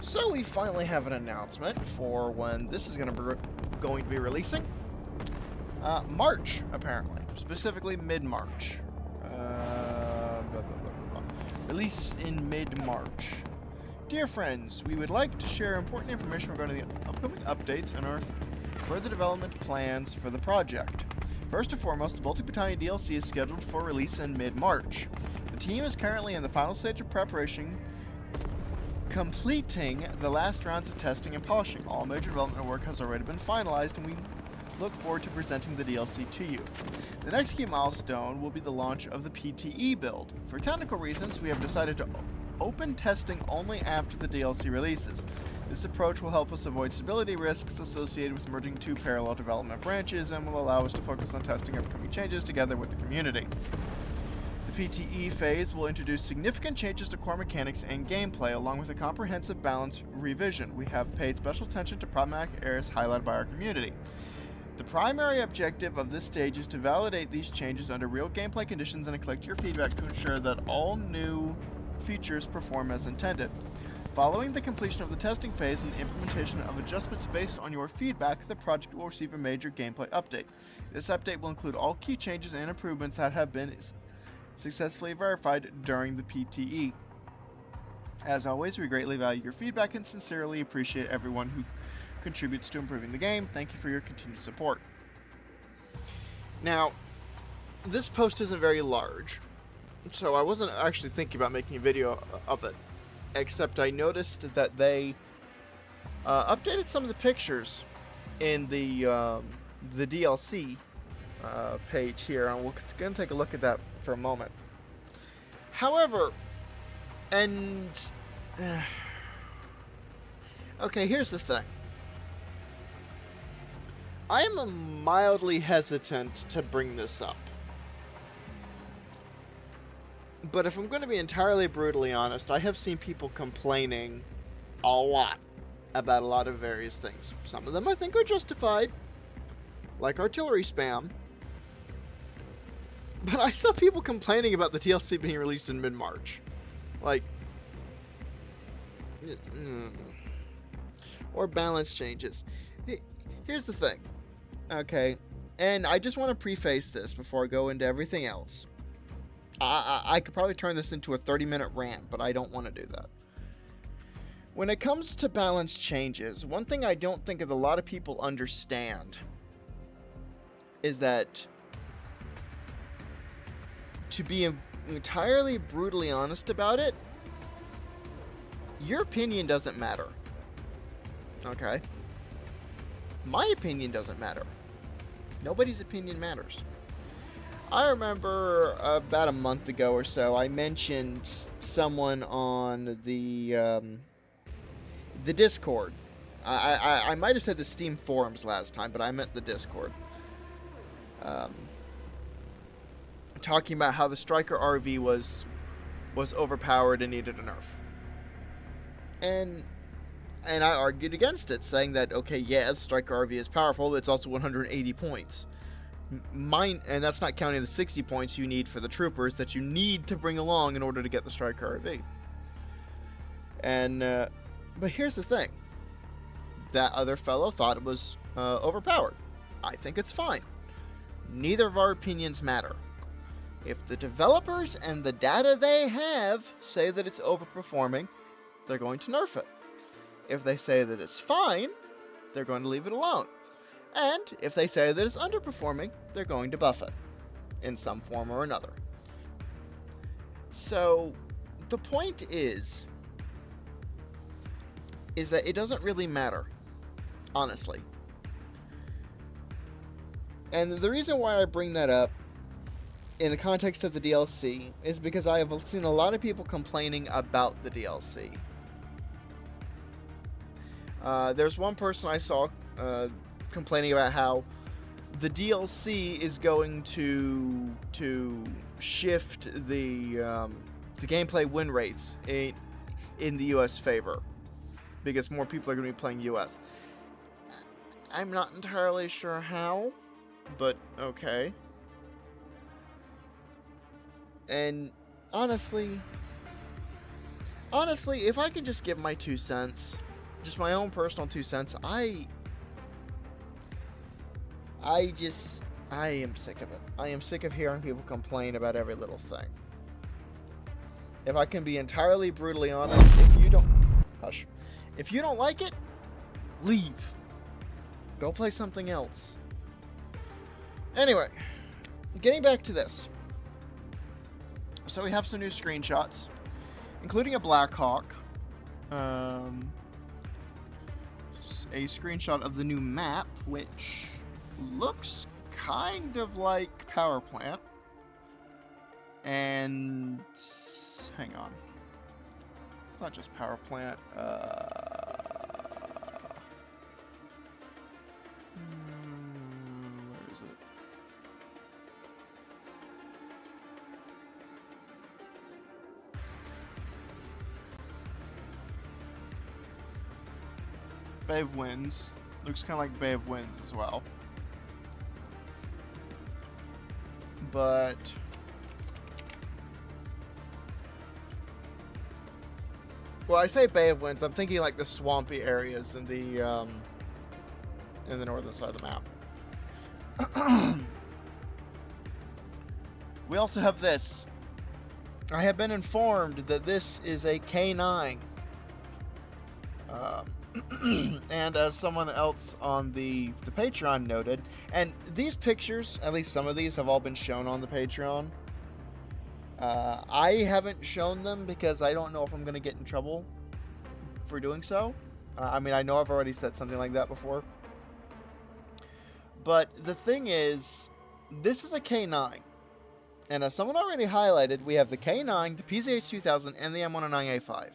So we finally have an announcement for when this is going to be releasing. March, apparently. Specifically mid-March. Release in mid-March. Dear friends, we would like to share important information regarding the upcoming updates and our further development plans for the project. First and foremost, the Baltic Battalion DLC is scheduled for release in mid-March. The team is currently in the final stage of preparation, completing the last rounds of testing and polishing. All major development work has already been finalized, and we look forward to presenting the DLC to you. The next key milestone will be the launch of the PTE build. For technical reasons, we have decided to open testing only after the DLC releases. This approach will help us avoid stability risks associated with merging two parallel development branches and will allow us to focus on testing upcoming changes together with the community. The PTE phase will introduce significant changes to core mechanics and gameplay, along with a comprehensive balance revision. We have paid special attention to problematic areas highlighted by our community. The primary objective of this stage is to validate these changes under real gameplay conditions and collect your feedback to ensure that all new features perform as intended. Following the completion of the testing phase and the implementation of adjustments based on your feedback, the project will receive a major gameplay update. This update will include all key changes and improvements that have been successfully verified during the PTE. As always, we greatly value your feedback and sincerely appreciate everyone who contributes to improving the game. Thank you for your continued support. Now, this post isn't very large, so I wasn't actually thinking about making a video of it, except I noticed that they updated some of the pictures in the DLC page here, and we're going to take a look at that for a moment. However, okay, here's the thing. I am mildly hesitant to bring this up. But if I'm going to be entirely brutally honest, I have seen people complaining a lot about a lot of various things. Some of them I think are justified, like artillery spam. But I saw people complaining about the DLC being released in mid-March. Like, or balance changes. Here's the thing. Okay, and I just want to preface this before I go into everything else. I could probably turn this into a 30-minute rant, but I don't want to do that. When it comes to balance changes, one thing I don't think that a lot of people understand is that, to be entirely brutally honest about it, your opinion doesn't matter. Okay? My opinion doesn't matter. Nobody's opinion matters. I remember about a month ago or so, I mentioned someone on the Discord. I might have said the Steam forums last time, but I meant the Discord. Talking about how the Striker RV was overpowered and needed a nerf. And I argued against it, saying that, okay, yes, Striker RV is powerful, but it's also 180 points. And that's not counting the 60 points you need for the troopers that you need to bring along in order to get the Striker RV. And, but here's the thing. That other fellow thought it was overpowered. I think it's fine. Neither of our opinions matter. If the developers and the data they have say that it's overperforming, they're going to nerf it. If they say that it's fine, they're going to leave it alone. And if they say that it's underperforming, they're going to buff it in some form or another. So, the point is that it doesn't really matter, honestly. And the reason why I bring that up in the context of the DLC is because I have seen a lot of people complaining about the DLC. There's one person I saw complaining about how the DLC is going to shift the gameplay win rates in the US favor, because more people are going to be playing US. I'm not entirely sure how, but okay. And honestly, Honestly, if I could just give my 2 cents, just my own personal 2 cents, I am sick of it. I am sick of hearing people complain about every little thing. If I can be entirely brutally honest, if you don't like it, leave. Go play something else. Anyway, getting back to this. So we have some new screenshots, including a Black Hawk, a screenshot of the new map, which looks kind of like Power Plant. And hang on, it's not just Power Plant. Where is it? Bay of Winds. Looks kind of like Bay of Winds as well. But well, I say Bay of Winds, I'm thinking like the swampy areas in the northern side of the map. We also have this. I have been informed that this is a K9. And as someone else on the Patreon noted, and these pictures, at least some of these, have all been shown on the Patreon. I haven't shown them because I don't know if I'm going to get in trouble for doing so. I mean, I know I've already said something like that before. But the thing is, this is a K9. And as someone already highlighted, we have the K9, the PZH-2000, and the M109A5.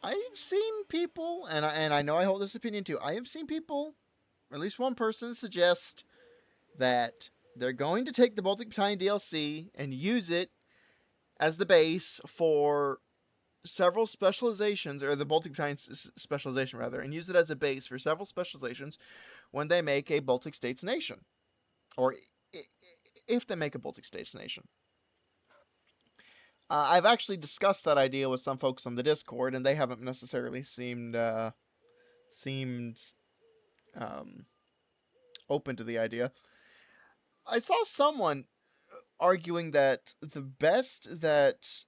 I've seen people, and I know I hold this opinion too, I have seen people, or at least one person, suggest that they're going to take the Baltic Battalion DLC and use it as the base for several specializations, or the Baltic Battalion specialization rather, and use it as a base for several specializations when they make a Baltic States nation. Or if they make a Baltic States nation. I've actually discussed that idea with some folks on the Discord, and they haven't necessarily seemed open to the idea. I saw someone arguing that the best that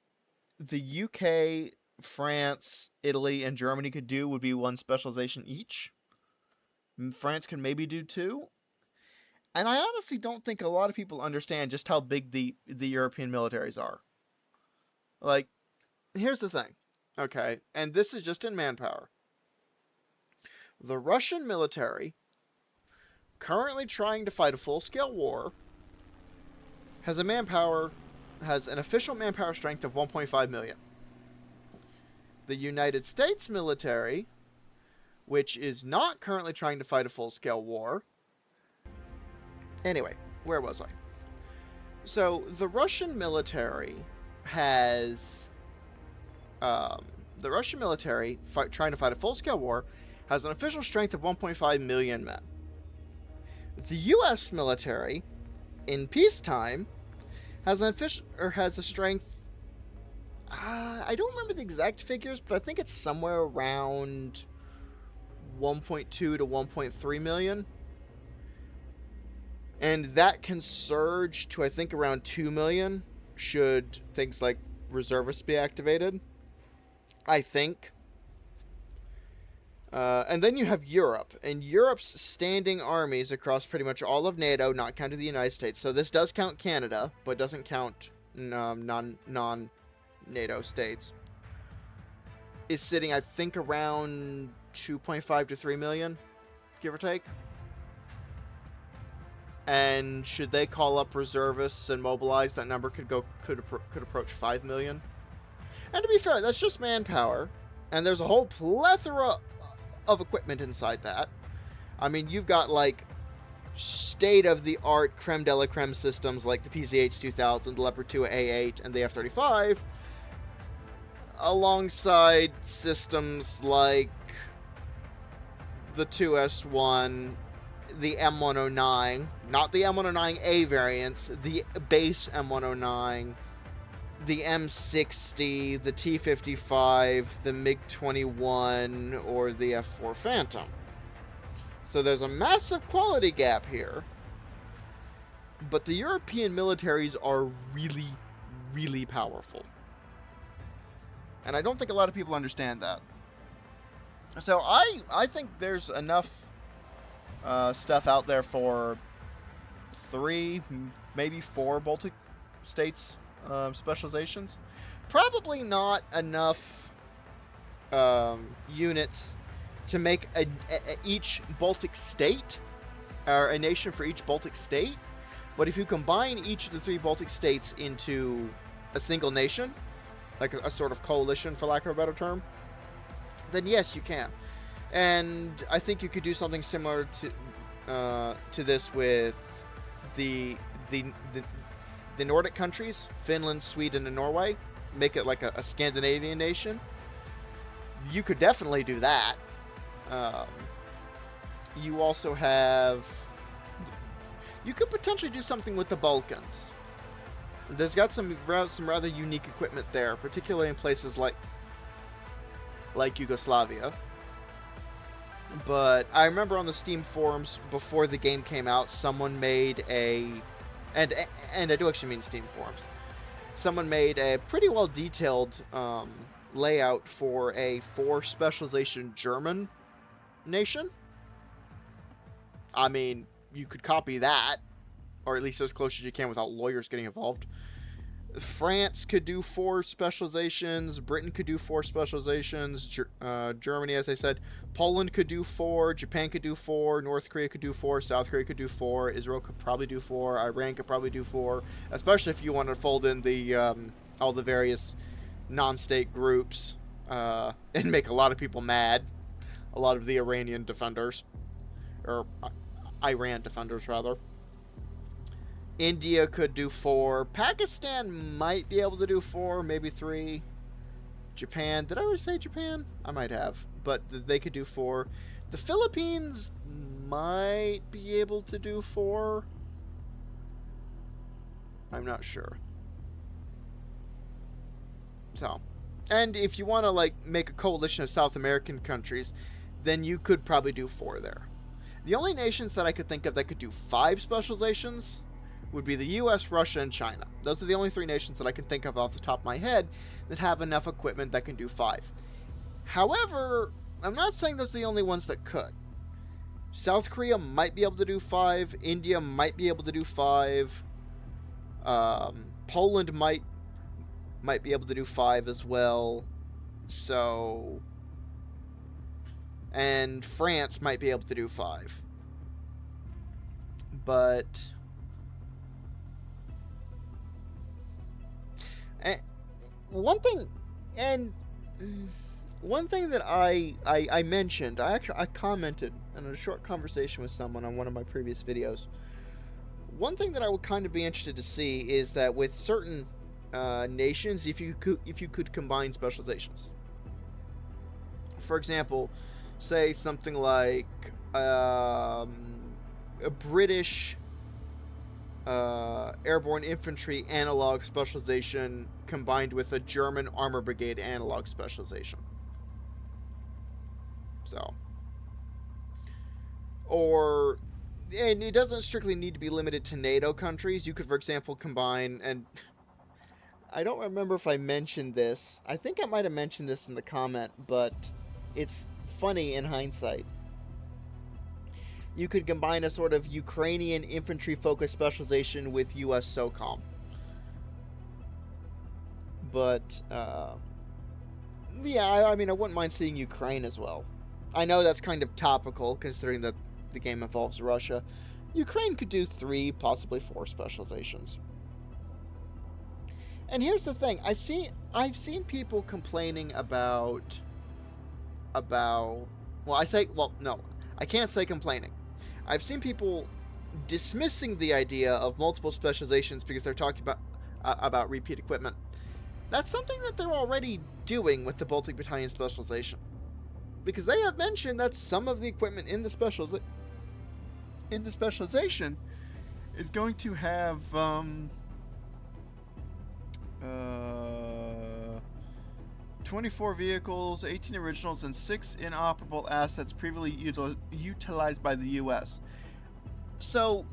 the UK, France, Italy, and Germany could do would be one specialization each. France could maybe do 2. And I honestly don't think a lot of people understand just how big the European militaries are. Like, here's the thing, okay? And this is just in manpower. The Russian military, currently trying to fight a full-scale war, has an official manpower strength of 1.5 million. The United States military, which is not currently trying to fight a full-scale war... Anyway, where was I? So, the Russian military has... the Russian military, trying to fight a full-scale war, has an official strength of 1.5 million men. The U.S. military, in peacetime, has a strength... I don't remember the exact figures, but I think it's somewhere around 1.2 to 1.3 million. And that can surge to, I think, around 2 million should things like reservists be activated. I think. And then you have Europe. And Europe's standing armies across pretty much all of NATO, not counting the United States. So this does count Canada, but doesn't count non-NATO states. Is sitting, I think, around 2.5 to 3 million, give or take. And should they call up reservists and mobilize, that number could approach 5 million. And to be fair, that's just manpower, and there's a whole plethora of equipment inside that. I mean, you've got like state-of-the-art creme de la creme systems like the PZH-2000, the Leopard 2 A8, and the F-35, alongside systems like the 2S1, the M109, not the M109A variants, the base M109, the M60, the T-55, the MiG-21, or the F-4 Phantom. So there's a massive quality gap here. But the European militaries are really, really powerful. And I don't think a lot of people understand that. So I think there's enough stuff out there for 3, maybe 4 Baltic states specializations. Probably not enough units to make each Baltic state, or a nation for each Baltic state. But if you combine each of the 3 Baltic states into a single nation, like a sort of coalition, for lack of a better term, then yes, you can. And I think you could do something similar to this with the Nordic countries, Finland, Sweden, and Norway. Make it like a Scandinavian nation. You could definitely do that. You also have... You could potentially do something with the Balkans. There's got some rather unique equipment there, particularly in places like Yugoslavia. But I remember on the Steam forums before the game came out, someone made and I do actually mean Steam forums. Someone made a pretty well detailed layout for a 4 specialization German nation. I mean, you could copy that, or at least as close as you can without lawyers getting involved. France could do 4 specializations. Britain could do 4 specializations. Germany, as I said. Poland could do 4. Japan could do 4. North Korea could do 4. South Korea could do 4. Israel could probably do 4. Iran could probably do 4. Especially if you want to fold in the all the various non-state groups and make a lot of people mad. A lot of the Iranian defenders. Or Iran defenders, rather. India could do 4. Pakistan might be able to do 4, maybe 3. Japan, did I already say Japan? I might have, but they could do 4. The Philippines might be able to do 4. I'm not sure. So, and if you want to like make a coalition of South American countries, then you could probably do 4 there. The only nations that I could think of that could do 5 specializations would be the US, Russia, and China. Those are the only 3 nations that I can think of off the top of my head that have enough equipment that can do 5. However, I'm not saying those are the only ones that could. South Korea might be able to do 5. India might be able to do 5. Poland might be able to do 5 as well. So... And France might be able to do 5. But... One thing that I mentioned, I commented in a short conversation with someone on one of my previous videos. One thing that I would kind of be interested to see is that with certain nations, if you could combine specializations. For example, say something like a British airborne infantry analog specialization combined with a German armor brigade analog specialization. So, and it doesn't strictly need to be limited to NATO countries. You could, for example, combine, and I don't remember if I mentioned this. I think I might have mentioned this in the comment, but it's funny in hindsight. You could combine a sort of Ukrainian infantry-focused specialization with U.S. SOCOM. But, yeah, I mean, I wouldn't mind seeing Ukraine as well. I know that's kind of topical, considering that the game involves Russia. Ukraine could do 3, possibly 4 specializations. And here's the thing. I've seen people complaining about... Well, no. I can't say complaining. I've seen people dismissing the idea of multiple specializations because they're talking about repeat equipment. That's something that they're already doing with the Baltic Battalion specialization. Because they have mentioned that some of the equipment in the specialization is going to have 24 vehicles, 18 originals, and 6 inoperable assets previously utilized by the U.S. So,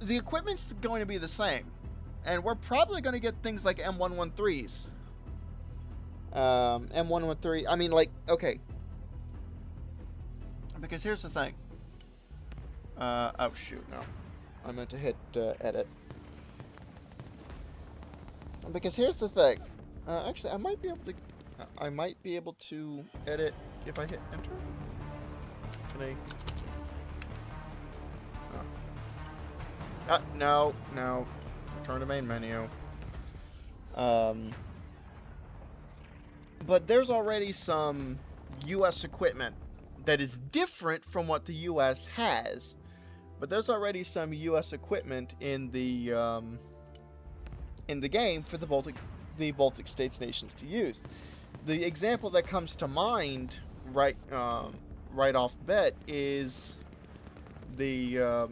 the equipment's going to be the same. And we're probably going to get things like M113s. M113, I mean, like, okay. Because here's the thing. Oh, shoot, no. I meant to hit edit. Because here's the thing. Actually, I might be able to edit if I hit enter. Can I? Oh. No. Return to main menu. But there's already some U.S. equipment that is different from what the U.S. has. But there's already some U.S. equipment in the game for the Baltic states nations to use. The example that comes to mind right off bat is the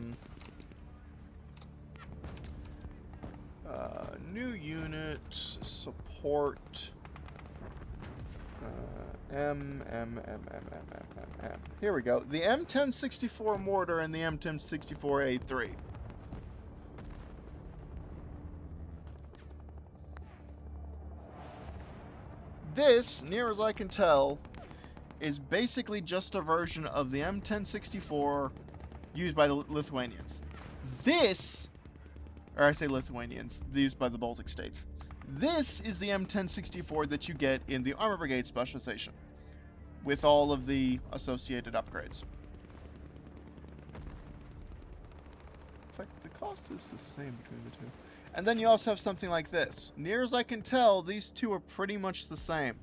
new unit support Here we go. The M1064 mortar and the M1064A3. This, near as I can tell, is basically just a version of the M1064 used by the Lithuanians. This, or I say Lithuanians, used by the Baltic states. This is the M1064 that you get in the Armor Brigade specialization, with all of the associated upgrades. In fact, the cost is the same between the two. And then you also have something like this. Near as I can tell, these two are pretty much the same.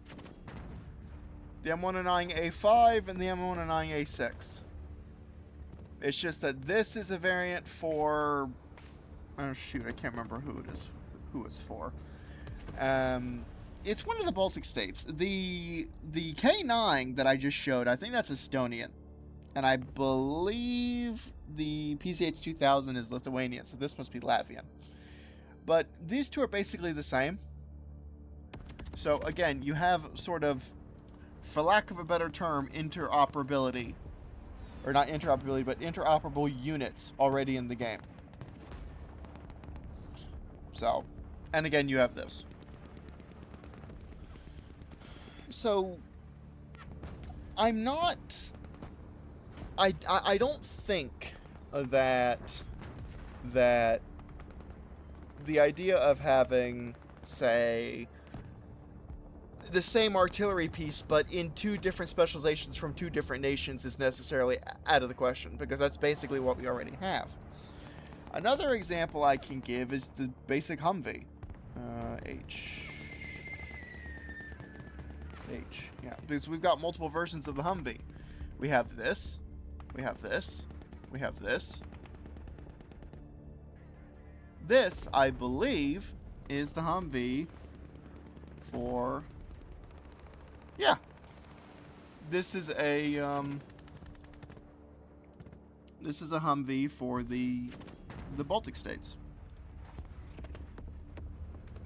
The M109A5 and the M109A6. It's just that this is a variant for... oh shoot, I can't remember who it's for. It's one of the Baltic states. The K9 that I just showed, I think that's Estonian. And I believe the PCH-2000 is Lithuanian, so this must be Latvian. But these two are basically the same. So again, you have sort of, for lack of a better term, interoperability. Or not interoperability, but interoperable units already in the game. So, and again, you have this. So, I'm not... I don't think that the idea of having, say, the same artillery piece, but in two different specializations from two different nations is necessarily out of the question, because that's basically what we already have. Another example I can give is the basic Humvee. H. Yeah, because we've got multiple versions of the Humvee. We have this. We have this. We have this. This, I believe, is the Humvee for... yeah. This is a Humvee for the Baltic states.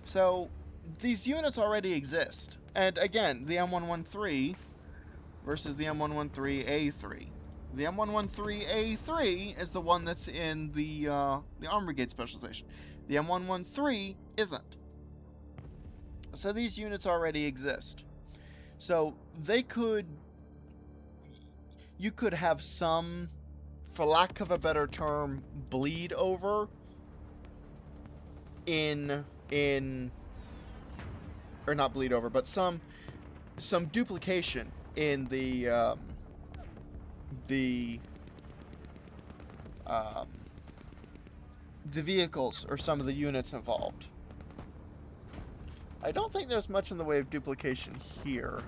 So, these units already exist. And again, the M113 versus the M113A3. The M113A3 is the one that's in the Armor Brigade specialization. The M113 isn't. So these units already exist. So you could have some, for lack of a better term, bleed over or not bleed over, but some duplication in the vehicles or some of the units involved. I don't think there's much in the way of duplication here.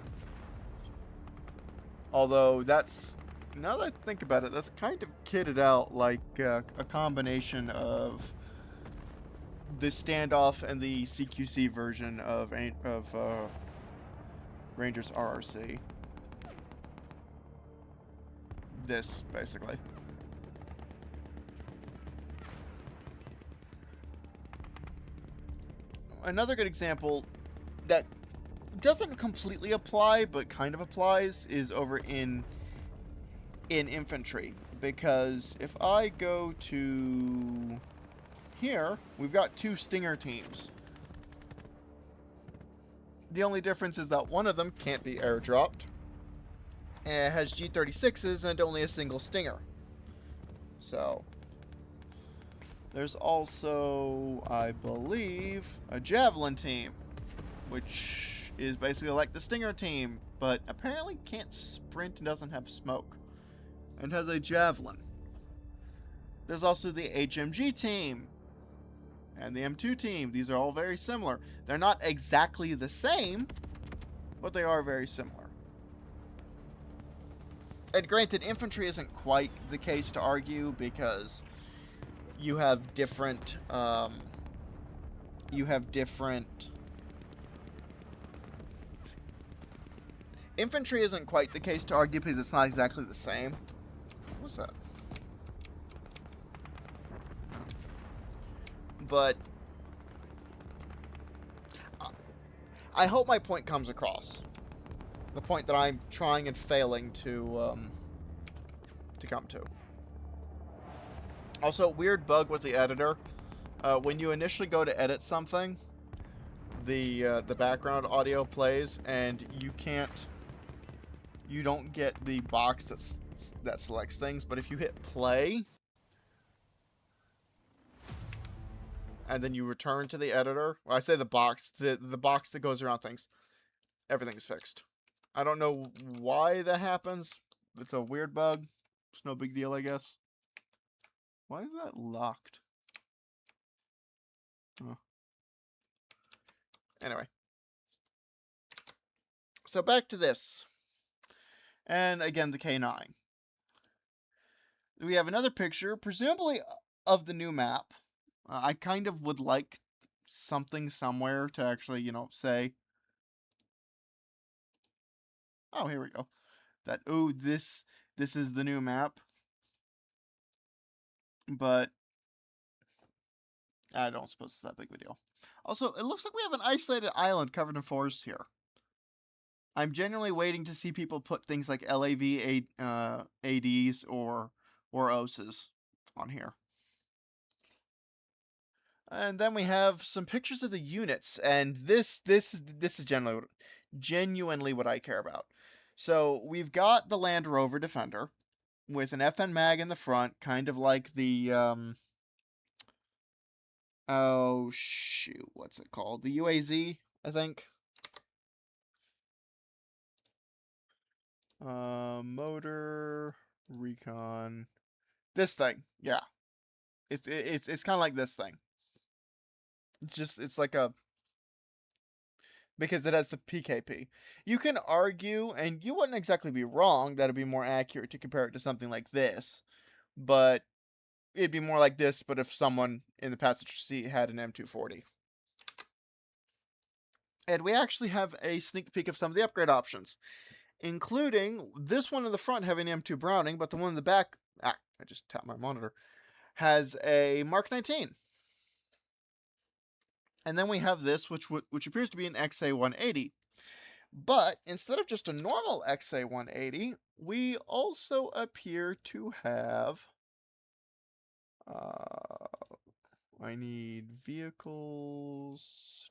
Although that's, now that I think about it, that's kind of kitted out like a combination of the standoff and the CQC version of Rangers RRC. This, basically. another good example that doesn't completely apply, but kind of applies, is over in infantry. Because if I go to here, we've got 2 Stinger teams. The only difference is that one of them can't be airdropped. And it has G36s and only a single Stinger. So, there's also, I believe, a Javelin team, which is basically like the Stinger team, but apparently can't sprint and doesn't have smoke, and has a Javelin. There's also the HMG team, and the M2 team. These are all very similar. They're not exactly the same, but they are very similar. And granted, infantry isn't quite the case to argue, because you have different, infantry isn't quite the case to argue because it's not exactly the same. What's that? But I hope my point comes across. The point that I'm trying and failing to come to. Also, weird bug with the editor. When you initially go to edit something, the background audio plays, and you don't get the box that selects things. But if you hit play, and then you return to the editor, well, I say the box that goes around things, everything's fixed. I don't know why that happens. It's a weird bug. It's no big deal, I guess. Why is that locked? Oh. Anyway. So back to this. And again, the K9. We have another picture, presumably of the new map. I kind of would like something somewhere to actually, say, oh, here we go. That, oh, this is the new map. But I don't suppose it's that big of a deal. Also, it looks like we have an isolated island covered in forest here. I'm genuinely waiting to see people put things like LAV ADs or OSs on here. And then we have some pictures of the units, and this is genuinely what I care about. So we've got the Land Rover Defender with an FN mag in the front, kind of like the oh shoot, what's it called? The UAZ, I think. Motor recon. This thing, yeah. It's kind of like this thing. It's like a, because it has the PKP. You can argue, and you wouldn't exactly be wrong, that it'd be more accurate to compare it to something like this, but it'd be more like this, but if someone in the passenger seat had an M240. And we actually have a sneak peek of some of the upgrade options, including this one in the front having M2 Browning, but the one in the back, I just tapped my monitor, has a Mark 19. And then we have this, which appears to be an XA180. But instead of just a normal XA180, we also appear to have... I need vehicles...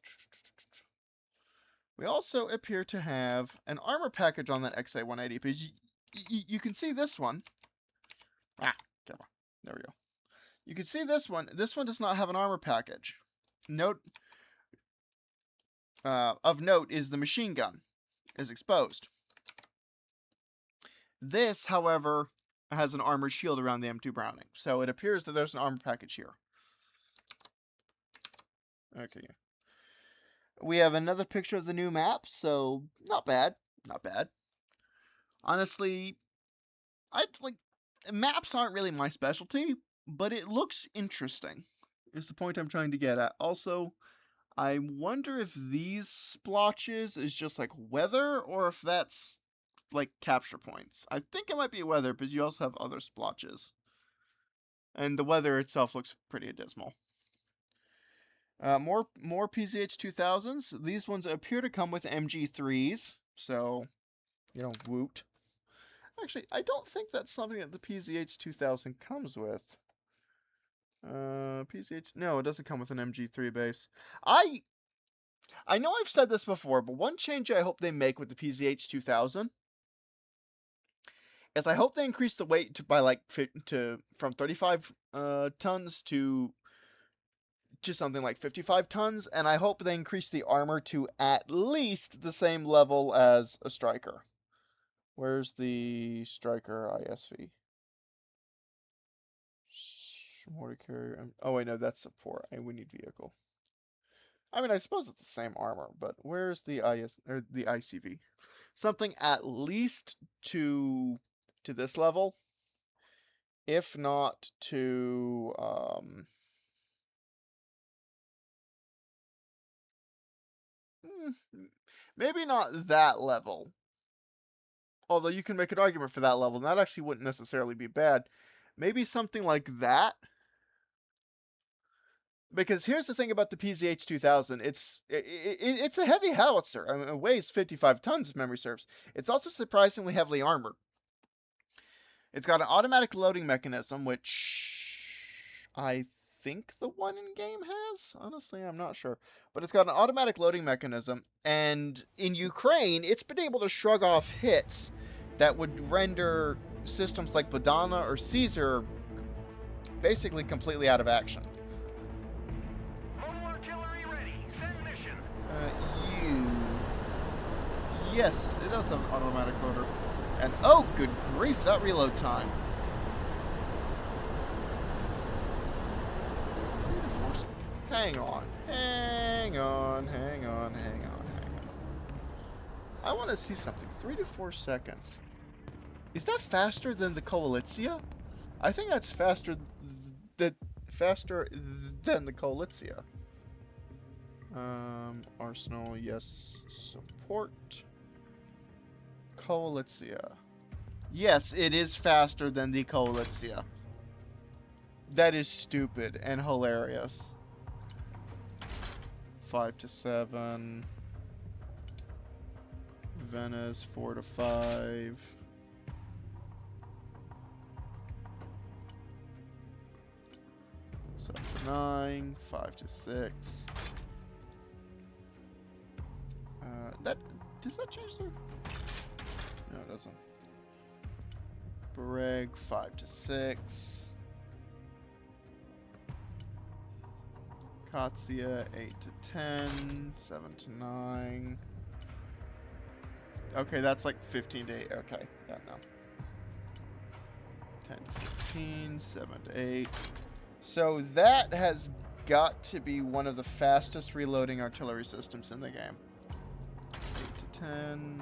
We also appear to have an armor package on that XA180, because you can see this one. Camera. There we go. You can see this one. This one does not have an armor package. Of note is the machine gun is exposed. This, however, has an armored shield around the M2 Browning, so it appears that there's an armor package here. Okay. We have another picture of the new map, so not bad. Not bad. Honestly, maps aren't really my specialty, but it looks interesting, is the point I'm trying to get at. Also, I wonder if these splotches is just like weather, or if that's like capture points. I think it might be weather, because you also have other splotches. And the weather itself looks pretty dismal. More PZH 2000s. These ones appear to come with MG3s, so woot. Actually, I don't think that's something that the PZH 2000 comes with. PZH, no, it doesn't come with an MG3 base. I know I've said this before, but one change I hope they make with the PZH 2000 is I hope they increase the weight by like from 35 tons to something like 55 tons, and I hope they increase the armor to at least the same level as a striker. Where's the striker ISV? Mortar carrier. Oh wait, no, that's support. We need vehicle. I mean, I suppose it's the same armor, but where's the the ICV? Something at least to this level, if not to maybe not that level. Although you can make an argument for that level, and that actually wouldn't necessarily be bad. Maybe something like that. Because here's the thing about the PZH 2000, it's a heavy howitzer. I mean, it weighs 55 tons, if memory serves. It's also surprisingly heavily armored. It's got an automatic loading mechanism, which I think the one in game has. Honestly, I'm not sure, but it's got an automatic loading mechanism, and in Ukraine, it's been able to shrug off hits that would render systems like Badana or Caesar basically completely out of action. You. Yes, it does have an automatic loader. And oh, good grief, that reload time. 3 to 4 seconds. Hang on. I want to see something. 3 to 4 seconds. Is that faster than the Koalitzia? I think that's faster than the Koalitzia. Arsenal, yes. Support. Koalitzia. Yes, it is faster than the Koalitzia. That is stupid and hilarious. 5 to 7. Venice, 4 to 5. 7 to 9. 5 to 6. Does that change the... No, it doesn't. Bereg, 5 to 6. Katsia, 8 to 10. 7 to 9. Okay, that's like 15 to 8. Okay, yeah, no. 10 to 15. 7 to 8. So that has got to be one of the fastest reloading artillery systems in the game. 8 to 10.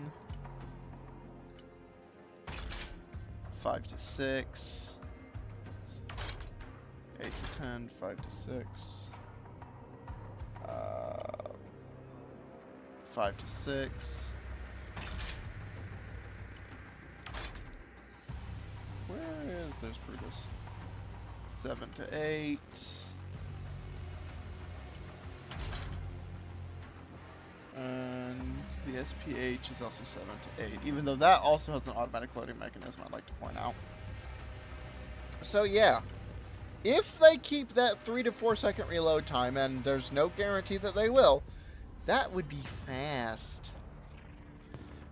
5 to 6. 8 to 10. 5 to 6. 5 to 6. Where is there's Brutus? 7 to 8. And the SPH is also 7 to 8, even though that also has an automatic loading mechanism, I'd like to point out. So yeah, if they keep that 3 to 4 second reload time, and there's no guarantee that they will, that would be fast.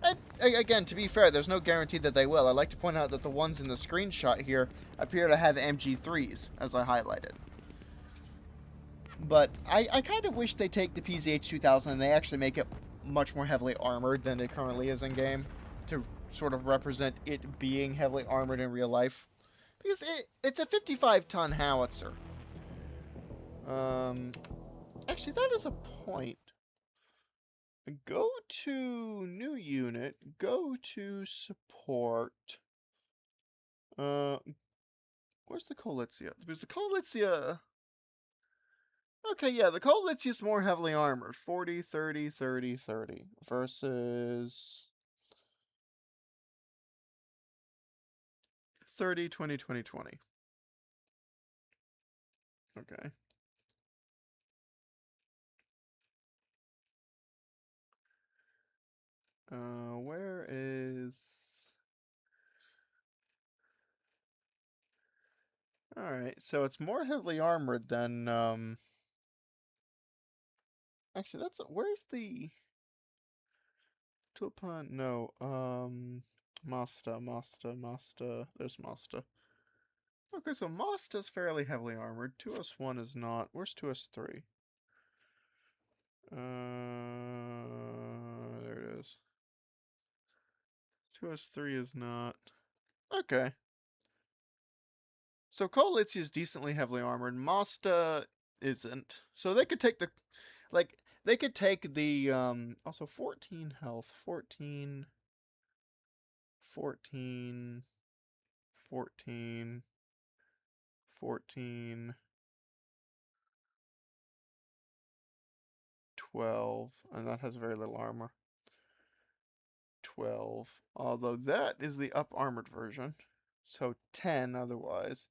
And, again, to be fair, there's no guarantee that they will. I'd like to point out that the ones in the screenshot here appear to have MG3s, as I highlighted. But I kind of wish they take the PZH 2000 and they actually make it much more heavily armored than it currently is in game, to sort of represent it being heavily armored in real life. Because it's a 55-ton howitzer. Actually, that is a point. Go to new unit. Go to support. Where's the Koalitzia? Because the Koalitzia... Okay, yeah, the Koalitzia is more heavily armored. 40, 30, 30, 30. Versus... 30, 20, 20, 20. Okay. Where is... Alright, so it's more heavily armored than, Actually, that's... Where's the... Tupan? No, Masta. There's Masta. Okay, so Masta's fairly heavily armored. 2S1 is not. Where's 2S3? There it is. 2S3 is not. Okay. So Koalitsia is decently heavily armored. Masta isn't. So they could take the... Like, they could take the, also 14 health. 14... 14... 14... 14... 12, and that has very little armor. 12, although that is the up armored version, so 10 otherwise.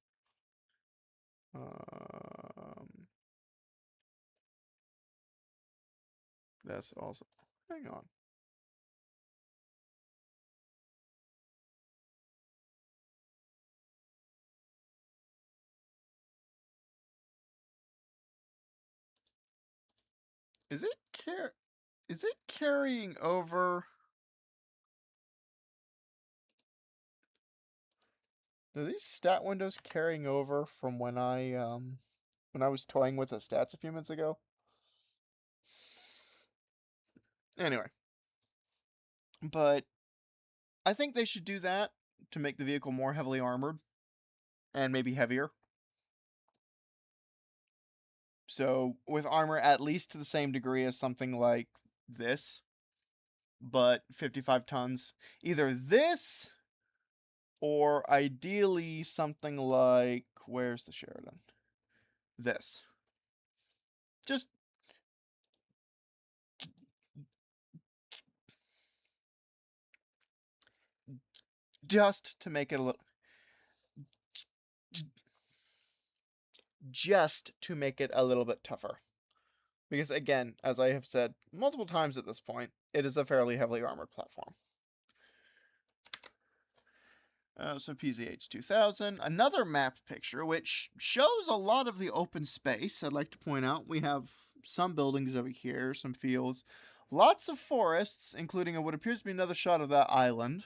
That's also, hang on. Is it carrying over? Are these stat windows carrying over from when I was toying with the stats a few minutes ago? Anyway. But I think they should do that to make the vehicle more heavily armored and maybe heavier. So with armor at least to the same degree as something like this, but 55 tons. Either this or ideally something like, where's the Sheridan? This. Just to make it a little, just to make it a little bit tougher. Because again, as I have said multiple times at this point, it is a fairly heavily armored platform. So PZH 2000, another map picture, which shows a lot of the open space. I'd like to point out we have some buildings over here, some fields, lots of forests, including what appears to be another shot of that island.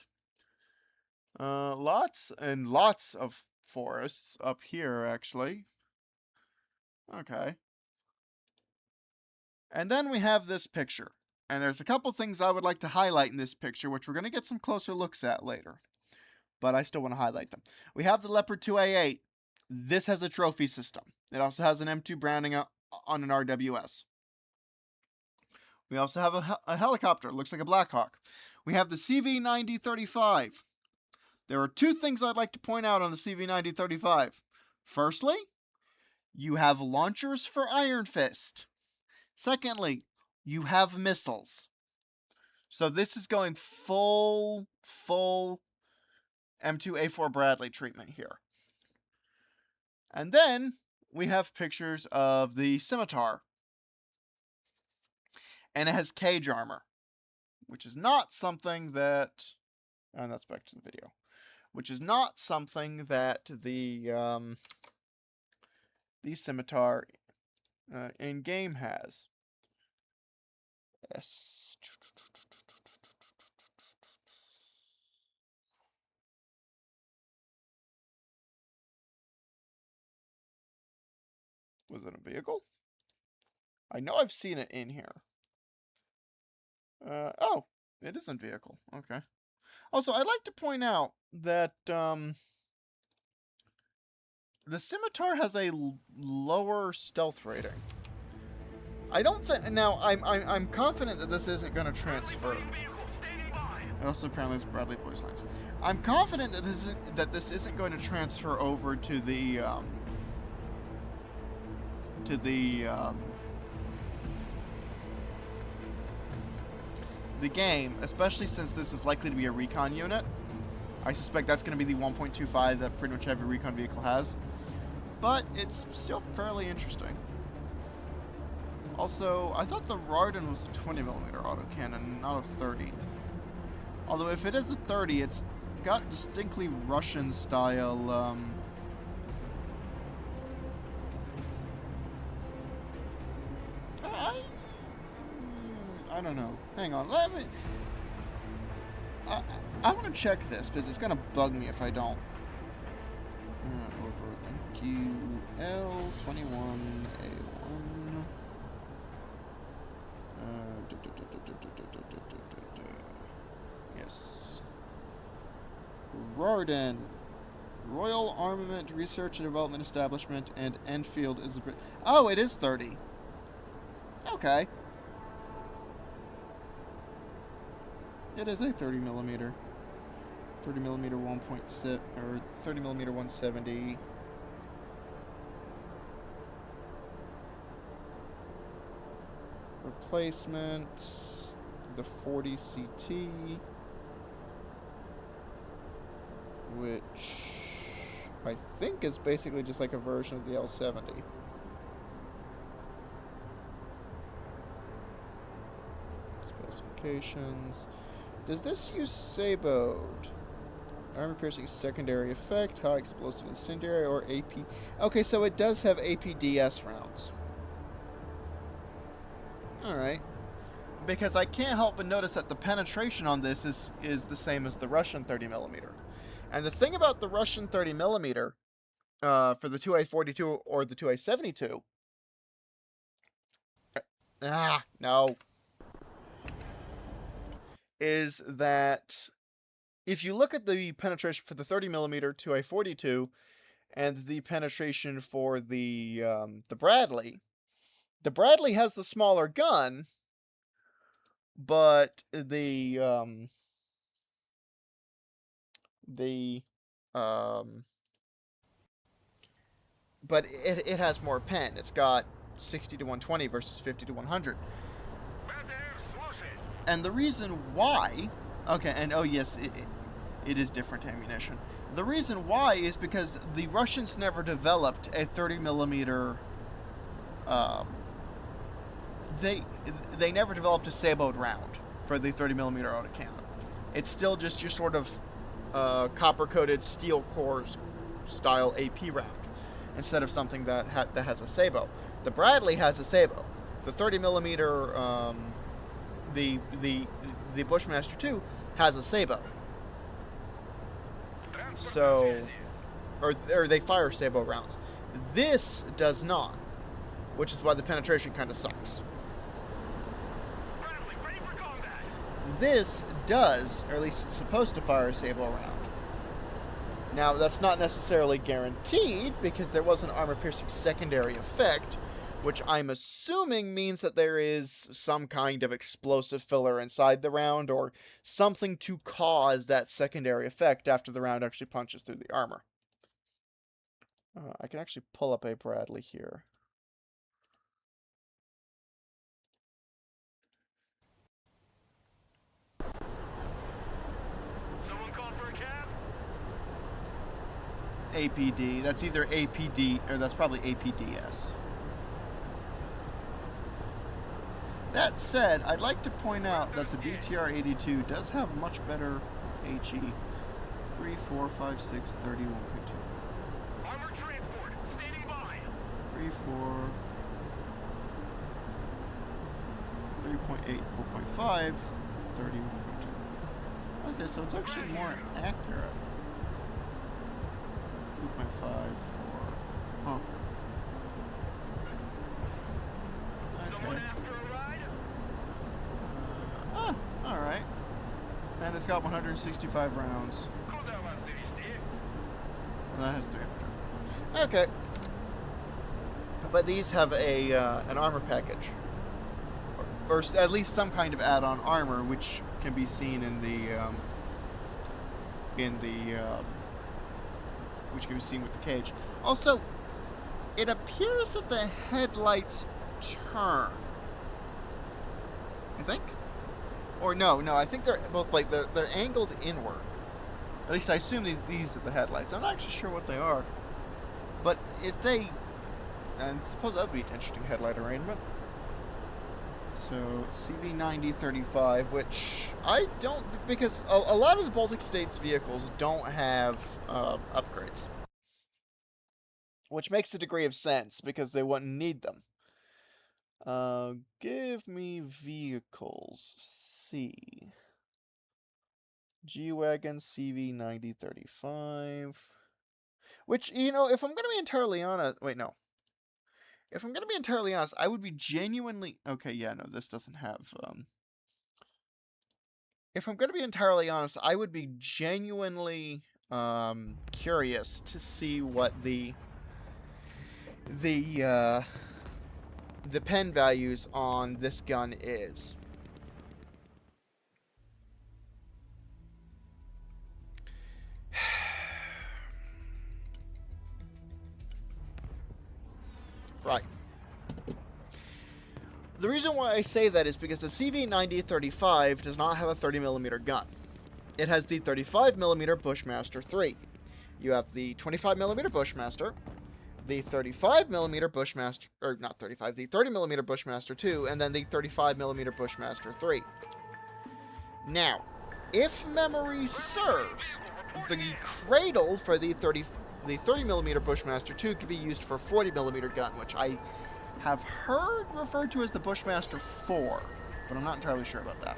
Lots and lots of forests up here, actually. Okay. And then we have this picture. And there's a couple things I would like to highlight in this picture, which we're going to get some closer looks at later. But I still want to highlight them. We have the Leopard 2A8. This has a trophy system. It also has an M2 Browning on an RWS. We also have a helicopter. It looks like a Black Hawk. We have the CV9035. There are two things I'd like to point out on the CV9035. Firstly, you have launchers for Iron Fist. Secondly, you have missiles. So this is going full M2A4 Bradley treatment here. And then we have pictures of the Scimitar. And it has cage armor, which is not something that... And that's back to the video. Which is not something that the Scimitar in-game has. Yes. Was it a vehicle? I know I've seen it in here. Oh, it isn't vehicle. Okay. Also, I'd like to point out that the Scimitar has a lower stealth rating. I don't think... Now, I'm confident that this isn't going to transfer. Also, apparently, it's Bradley voice lines. I'm confident that this isn't going to transfer over to the game, especially since this is likely to be a recon unit. I suspect that's going to be the 1.25 that pretty much every recon vehicle has. But it's still fairly interesting. Also, I thought the Rarden was a 20mm autocannon, not a 30. Although if it is a 30, it's got distinctly Russian style, I, I don't know. Hang on, let me... I want to check this, because it's going to bug me if I don't. Over QL21A1. Yes. Rarden. Royal Armament Research and Development Establishment, and Enfield is a... Oh, it is 30. Okay. It is a 30 millimeter. 30 millimeter 1.6 or 30 millimeter 170. Replacement. The 40 CT, which I think is basically just like a version of the L70. Specifications. Does this use sabot? Armor-piercing secondary effect, high explosive incendiary, or AP... Okay, so it does have APDS rounds. Alright. Because I can't help but notice that the penetration on this is the same as the Russian 30mm. And the thing about the Russian 30mm, for the 2A42 or the 2A72... no. Is that... If you look at the penetration for the 30mm 2A42 and the penetration for the Bradley has the smaller gun, but but it has more pen. It's got 60 to 120 versus 50 to 100. And the reason why... Okay, and oh yes, it is different ammunition. The reason why is because the Russians never developed a 30mm... They never developed a sabot round for the 30mm autocannon. It's still just your sort of copper-coated steel cores style AP round, instead of something that has a sabot. The Bradley has a sabot. The 30mm, the Bushmaster 2 has a sabot. So, or they fire sabot rounds. This does not, which is why the penetration kind of sucks. This does, or at least it's supposed to fire a sabot round. Now, that's not necessarily guaranteed, because there was an armor-piercing secondary effect, which I'm assuming means that there is some kind of explosive filler inside the round, or something to cause that secondary effect after the round actually punches through the armor. I can actually pull up a Bradley here. Someone call for a cab? APD. That's either APD, or that's probably APDS. That said, I'd like to point out that the BTR-82 does have much better HE. 3, 4, 5, 6, 30, 1.2. Armor transport, standing by. 3, 4, 3.8, 4.5, 30, 1.2. Okay, so it's actually more accurate. 3.5, 4. Huh. Someone after a ride? Alright. And it's got 165 rounds. And that has 300. Okay. But these have a an armor package. Or at least some kind of add-on armor, which can be seen in the which can be seen with the cage. Also, it appears that the headlights turn. I think? Or no, I think they're both like, they're angled inward. At least I assume these are the headlights. I'm not actually sure what they are. But if they... And I suppose that would be an interesting headlight arrangement. So CV9035, which I don't, because a lot of the Baltic states vehicles don't have upgrades, which makes a degree of sense because they wouldn't need them. Give me vehicles. C. G-Wagon CV9035. Which, you know, if I'm going to be entirely honest... Wait, no. If I'm going to be entirely honest, I would be genuinely... Okay, yeah, no, this doesn't have... If I'm going to be entirely honest, I would be genuinely curious to see what the pen values on this gun is. Right. The reason why I say that is because the CV9035 does not have a 30mm gun. It has the 35mm Bushmaster 3. You have the 25mm Bushmaster, the 35mm Bushmaster, or not 35, the 30mm Bushmaster 2, and then the 35mm Bushmaster 3. Now, if memory serves, the cradle for the 30mm Bushmaster 2 could be used for a 40mm gun, which I have heard referred to as the Bushmaster 4, but I'm not entirely sure about that.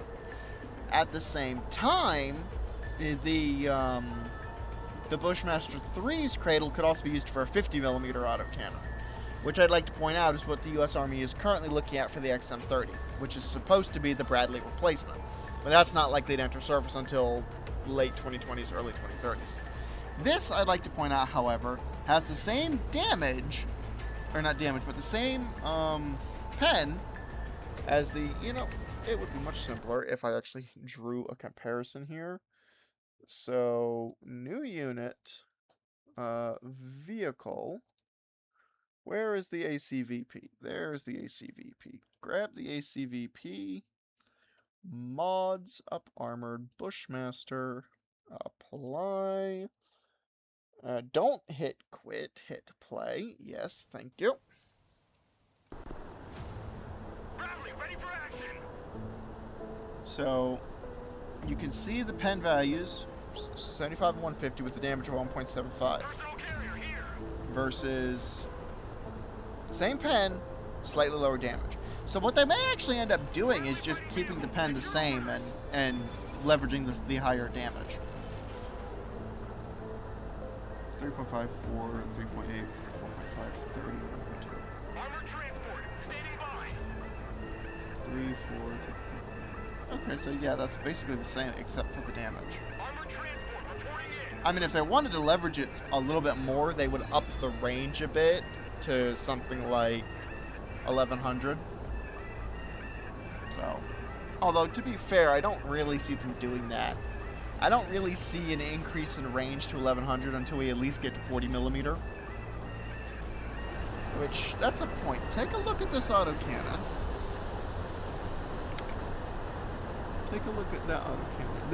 At the same time, the Bushmaster 3's cradle could also be used for a 50mm autocannon, which I'd like to point out is what the U.S. Army is currently looking at for the XM30, which is supposed to be the Bradley replacement, but that's not likely to enter service until late 2020s, early 2030s. This, I'd like to point out, however, has the same damage, or not damage, but the same pen as the, you know, it would be much simpler if I actually drew a comparison here. So, new unit, vehicle, where is the ACVP? There's the ACVP. Grab the ACVP, mods, up armored, Bushmaster, apply. Don't hit quit, hit play. Yes, thank you. Bradley, ready for action. So, you can see the pen values, 75 and 150 with the damage of 1.75. Personal carrier here. Versus same pen, slightly lower damage. So what they may actually end up doing is just keeping the pen the same and leveraging the higher damage. 3.54, 3.8, 4.5, 30, 1.2. Armored transport, standing by. 3, 4, 3.4. Okay, so yeah, that's basically the same except for the damage. Armored transport reporting in. I mean, if they wanted to leverage it a little bit more, they would up the range a bit to something like 1100. So, although to be fair, I don't really see them doing that. I don't really see an increase in range to 1100 until we at least get to 40mm. Which, that's a point. Take a look at this autocannon. Take a look at that autocannon.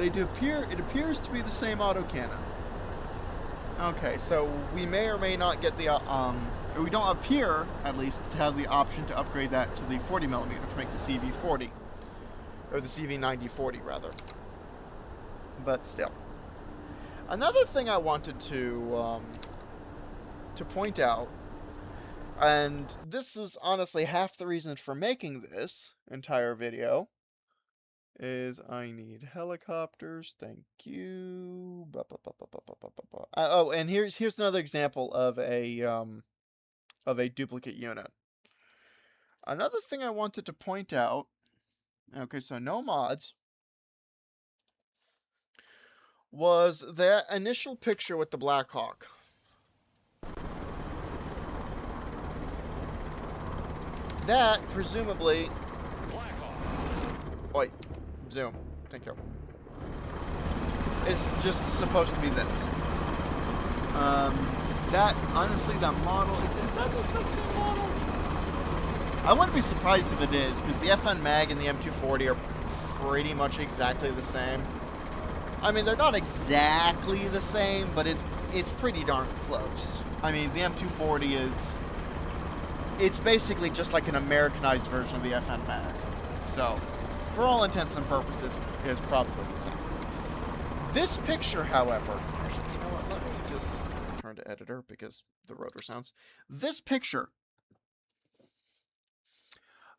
It appears to be the same autocannon. Okay, so we may or may not get the, we don't appear, at least, to have the option to upgrade that to the 40mm to make the CV40. Or the CV9040, rather. But still. Another thing I wanted to point out, and this was honestly half the reason for making this entire video, is I need helicopters. Thank you. Oh, and here's another example of a duplicate unit. Another thing I wanted to point out. Okay, so no mods. Was that initial picture with the Black Hawk. That, presumably... Black Hawk. Wait, zoom. Thank you. It's just supposed to be this. That, honestly, that model... Is that the exact same model? I wouldn't be surprised if it is, because the FN Mag and the M240 are pretty much exactly the same. I mean, they're not exactly the same, but it's pretty darn close. I mean, the M240 is... It's basically just like an Americanized version of the FN Mag. So, for all intents and purposes, it's probably the same. This picture, however, actually, you know what? Let me just turn to editor because the rotor sounds. This picture,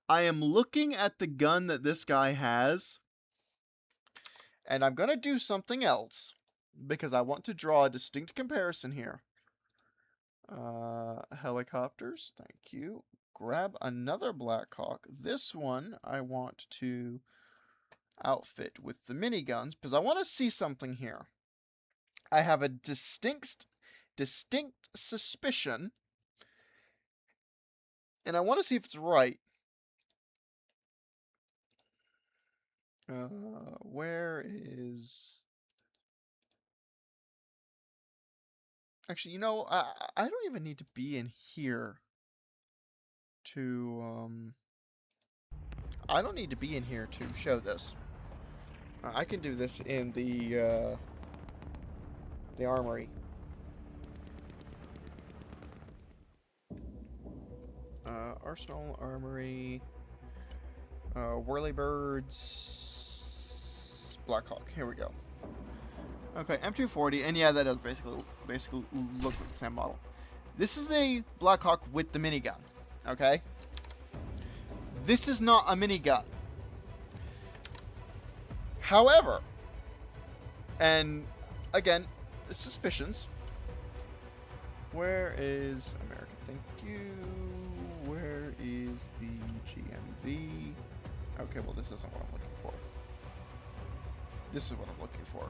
I am looking at the gun that this guy has, and I'm going to do something else because I want to draw a distinct comparison here. Helicopters, thank you. Grab another Black Hawk. This one I want to outfit with the miniguns because I want to see something here. I have a distinct suspicion, and I want to see if it's right. Where is... Actually, you know, I don't even need to be in here to, I don't need to be in here to show this. I can do this in the armory. Arsenal, armory, Whirlybirds, Blackhawk. Here we go. Okay, M240, and yeah, that does basically look like the same model. This is a Blackhawk with the minigun. Okay. This is not a minigun. However, and again, suspicions. Where is American? Thank you. Where is the GMV? Okay, well, this isn't what I'm looking for. This is what I'm looking for.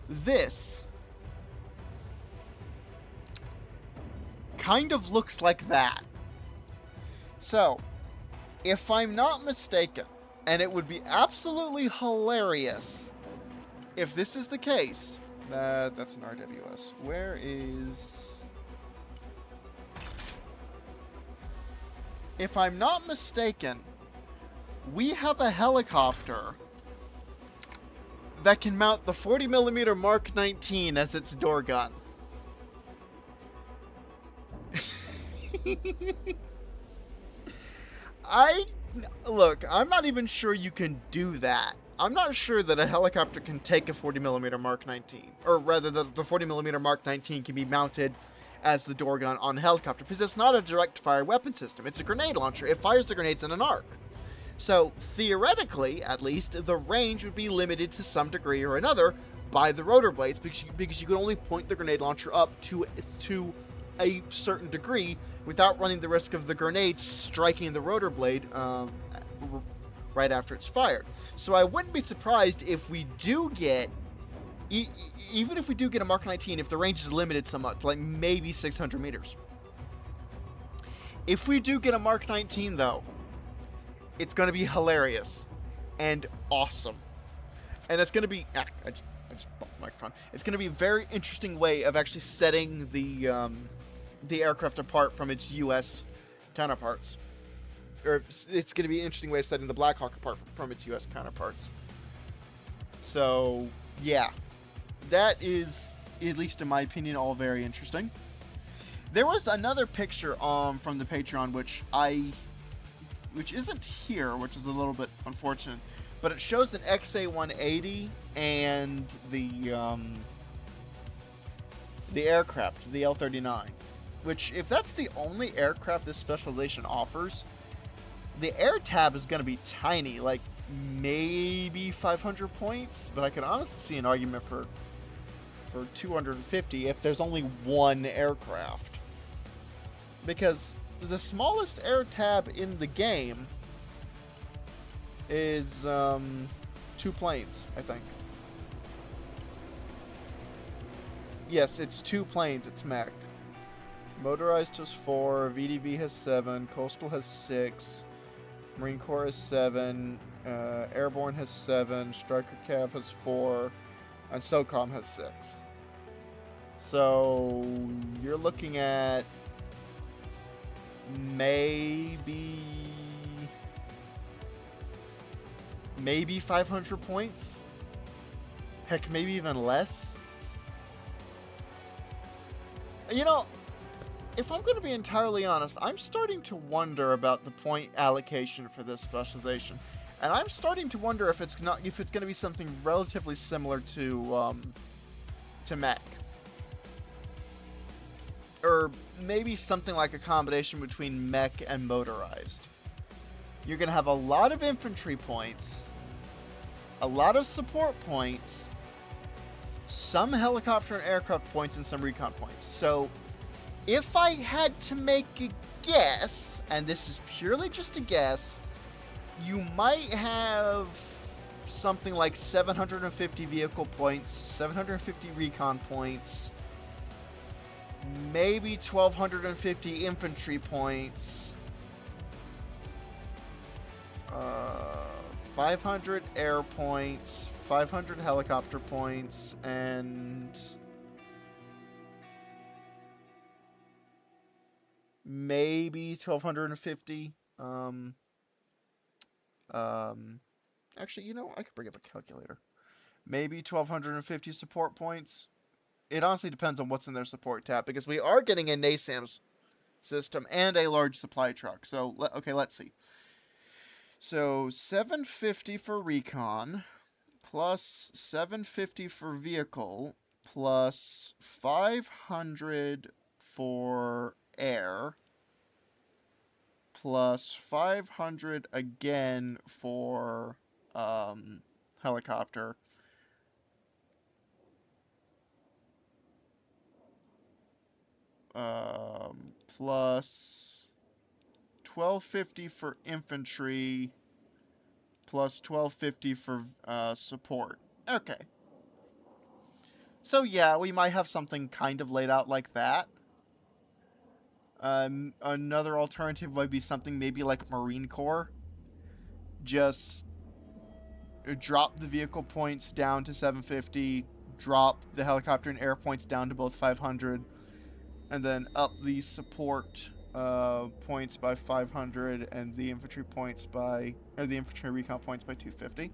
This kind of looks like that. So, if I'm not mistaken, and it would be absolutely hilarious if this is the case, that's an RWS. Where is... If I'm not mistaken, we have a helicopter that can mount the 40mm Mark 19 as its door gun. Look, I'm not even sure you can do that. I'm not sure that a helicopter can take a 40mm Mark 19. Or rather, the 40mm Mark 19 can be mounted as the door gun on a helicopter, because it's not a direct fire weapon system. It's a grenade launcher. It fires the grenades in an arc. So, theoretically, at least, the range would be limited to some degree or another by the rotor blades, because you can only point the grenade launcher up to a certain degree without running the risk of the grenade striking the rotor blade right after it's fired. So I wouldn't be surprised if we do get, even if we do get a Mark 19, if the range is limited somewhat, like maybe 600 meters. If we do get a Mark 19, though, it's going to be hilarious and awesome. And it's going to be... I just bumped the microphone. It's going to be a very interesting way of actually setting the aircraft apart from its U.S. counterparts. Or it's going to be an interesting way of setting the Black Hawk apart from its U.S. counterparts. So, yeah. That is, at least in my opinion, all very interesting. There was another picture from the Patreon, which isn't here, which is a little bit unfortunate, but it shows an XA-180 and the aircraft, the L-39, which, if that's the only aircraft this specialization offers, the air tab is going to be tiny, like maybe 500 points, but I can honestly see an argument for 250 if there's only one aircraft. Because the smallest air tab in the game is 2 planes, I think. Yes, it's 2 planes, it's mech. Motorized has 4, VDV has 7, Coastal has 6, Marine Corps has 7, Airborne has 7, Striker Cav has 4, and SOCOM has 6. So you're looking at maybe 500 points? Heck, maybe even less? You know, if I'm going to be entirely honest, I'm starting to wonder about the point allocation for this specialization, and I'm starting to wonder if it's going to be something relatively similar to mech, or maybe something like a combination between mech and motorized. You're going to have a lot of infantry points, a lot of support points, some helicopter and aircraft points, and some recon points. So, if I had to make a guess, and this is purely just a guess, you might have something like 750 vehicle points, 750 recon points, maybe 1250 infantry points, 500 air points, 500 helicopter points, and maybe 1250. Actually, I could bring up a calculator. Maybe 1250 support points. It honestly depends on what's in their support tab, because we are getting a NASAMS system and a large supply truck. So, okay, let's see. So, 750 for recon, plus 750 for vehicle, plus 500 for air, plus 500 again for helicopter, plus 1250 for infantry, plus 1250 for support. Okay. So yeah, we might have something kind of laid out like that. Another alternative would be something maybe like Marine Corps. Just drop the vehicle points down to 750, drop the helicopter and air points down to both 500, and then up the support points by 500 and the infantry recon points by 250.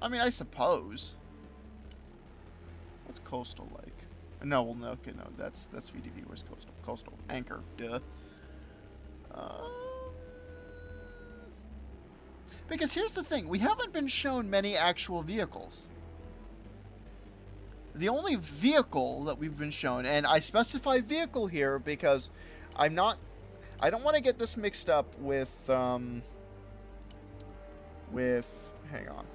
I mean, I suppose. What's coastal like? No, well, no, okay, no, that's VDV. Where's coastal? Coastal anchor, duh. Because here's the thing, we haven't been shown many actual vehicles. The only vehicle that we've been shown, and I specify vehicle here because I don't want to get this mixed up with, hang on.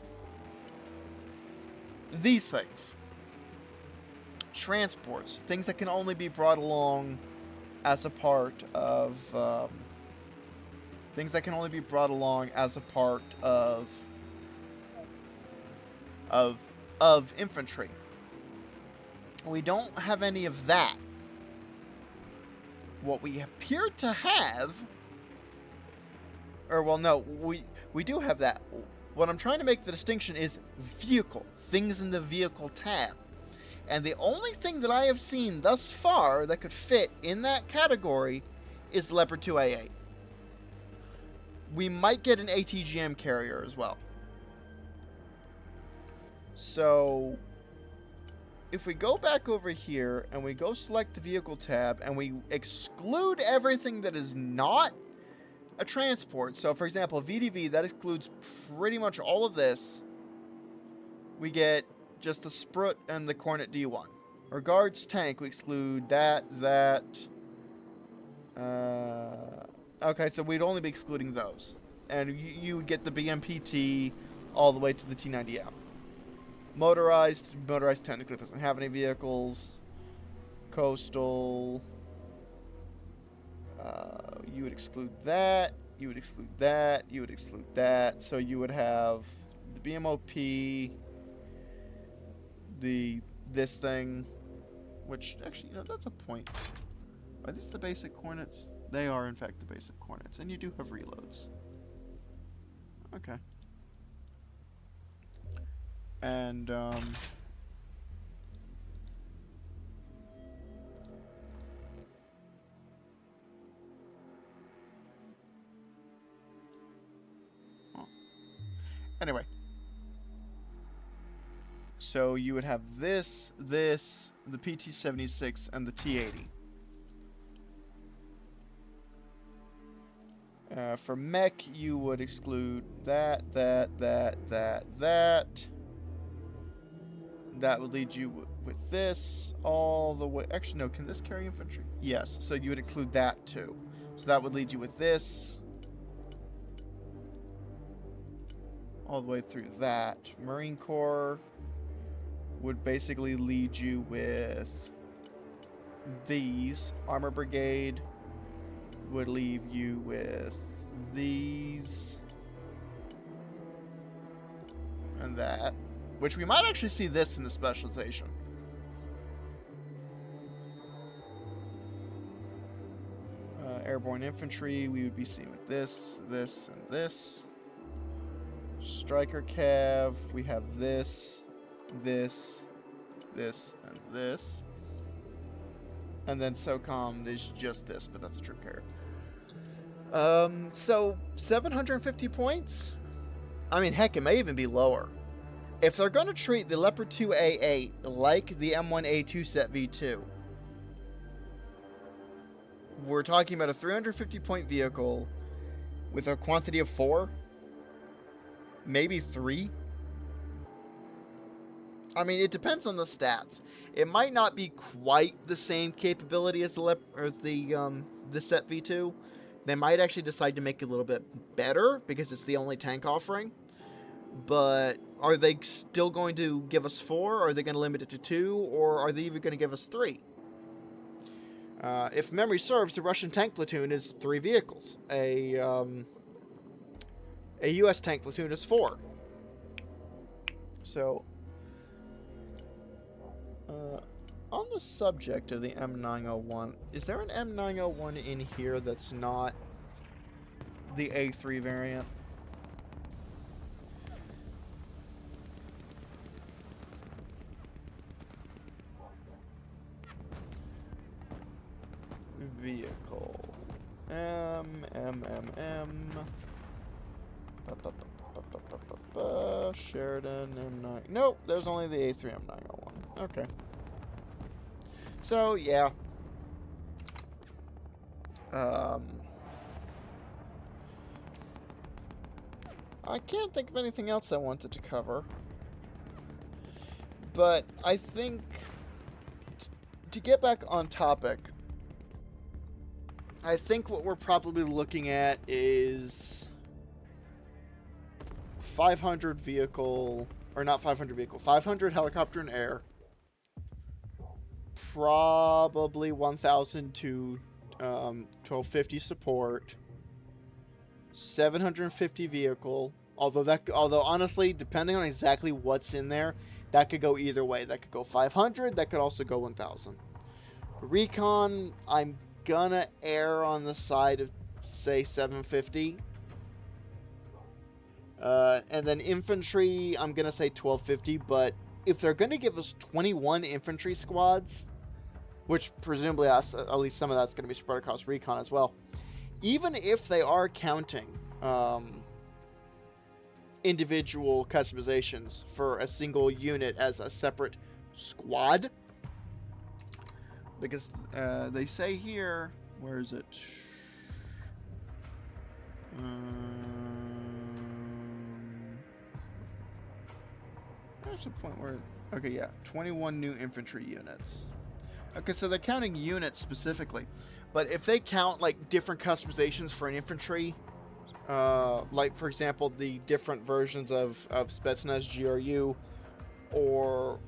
These things. Transports. Things that can only be brought along as a part of, of infantry. We don't have any of that. What we appear to have, or well, no, we do have that. What I'm trying to make the distinction is vehicle, things in the vehicle tab. And the only thing that I have seen thus far that could fit in that category is Leopard 2A8. We might get an ATGM carrier as well. So, if we go back over here and we go select the vehicle tab and we exclude everything that is not a transport, so for example, VDV, that excludes pretty much all of this, we get just the Sprut and the Cornet D1. Or Guards tank, we exclude that. Okay, so we'd only be excluding those. And you would get the BMPT all the way to the T90M. Motorized technically doesn't have any vehicles. Coastal, you would exclude that. You would exclude that. You would exclude that. So you would have the BMOP, this thing, which actually, that's a point. Are these the basic Hornets? They are, in fact, the basic Hornets, and you do have reloads. Okay. And, anyway. So you would have this, the PT-76, and the T-80. For mech, you would exclude that. That would lead you with this all the way. Actually, no. Can this carry infantry? Yes. So you would include that too. So that would lead you with this all the way through that. Marine Corps would basically lead you with these. Armor Brigade would leave you with these and that, which we might actually see this in the specialization. Airborne infantry, we would be seeing with this, this, and this. Striker cav, we have this, this, this, and this. And then SOCOM is just this, but that's a troop carrier. So 750 points? I mean, heck, it may even be lower. If they're going to treat the Leopard 2A8 like the M1A2 Set V2, we're talking about a 350 point vehicle with a quantity of 4, maybe 3. I mean, it depends on the stats. It might not be quite the same capability as the Set V2. They might actually decide to make it a little bit better because it's the only tank offering. But are they still going to give us 4? Are they going to limit it to 2? Or are they even going to give us 3? If memory serves, the Russian tank platoon is 3 vehicles. A U.S. tank platoon is 4. So, on the subject of the M901, is there an M901 in here that's not the A3 variant? Vehicle. Sheridan M9. Nope, there's only the A3 M901. Okay. So, yeah. I can't think of anything else I wanted to cover. But I think, to get back on topic, I think what we're probably looking at is 500 vehicle, or not 500 vehicle, 500 helicopter and air, probably 1,000 to 1,250 support, 750 vehicle. Although honestly, depending on exactly what's in there, that could go either way. That could go 500. That could also go 1,000. Recon, I'm gonna err on the side of, say, 750. And then infantry, I'm gonna say 1,250. But if they're gonna give us 21 infantry squads, which presumably at least some of that's gonna be spread across recon as well, even if they are counting individual customizations for a single unit as a separate squad, because they say here, where is it? There's a point where, okay, yeah, 21 new infantry units. Okay, so they're counting units specifically, but if they count like different customizations for an infantry, like for example the different versions of Spetsnaz GRU or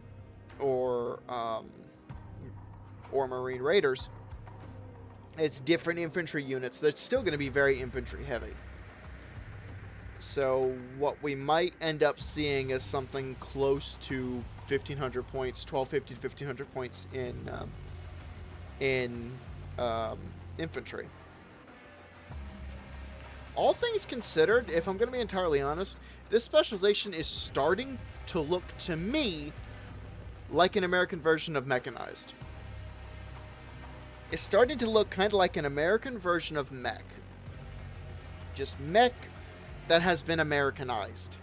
Marine Raiders, it's different infantry units. They're still going to be very infantry heavy. So what we might end up seeing is something close to 1,500 points, 1,250 to 1,500 points in infantry. All things considered, if I'm going to be entirely honest, this specialization is starting to look to me like an American version of mechanized. It's starting to look kind of like an American version of mech. Just mech that has been Americanized.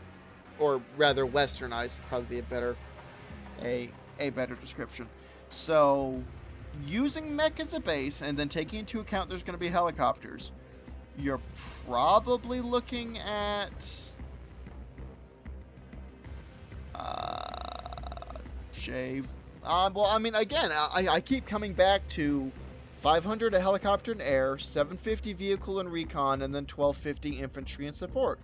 Or rather, westernized would probably be a better a better description. So, using mech as a base and then taking into account there's going to be helicopters, you're probably looking at shave. Well, I mean, again, I keep coming back to 500 a helicopter and air, 750 vehicle and recon, and then 1250 infantry and support.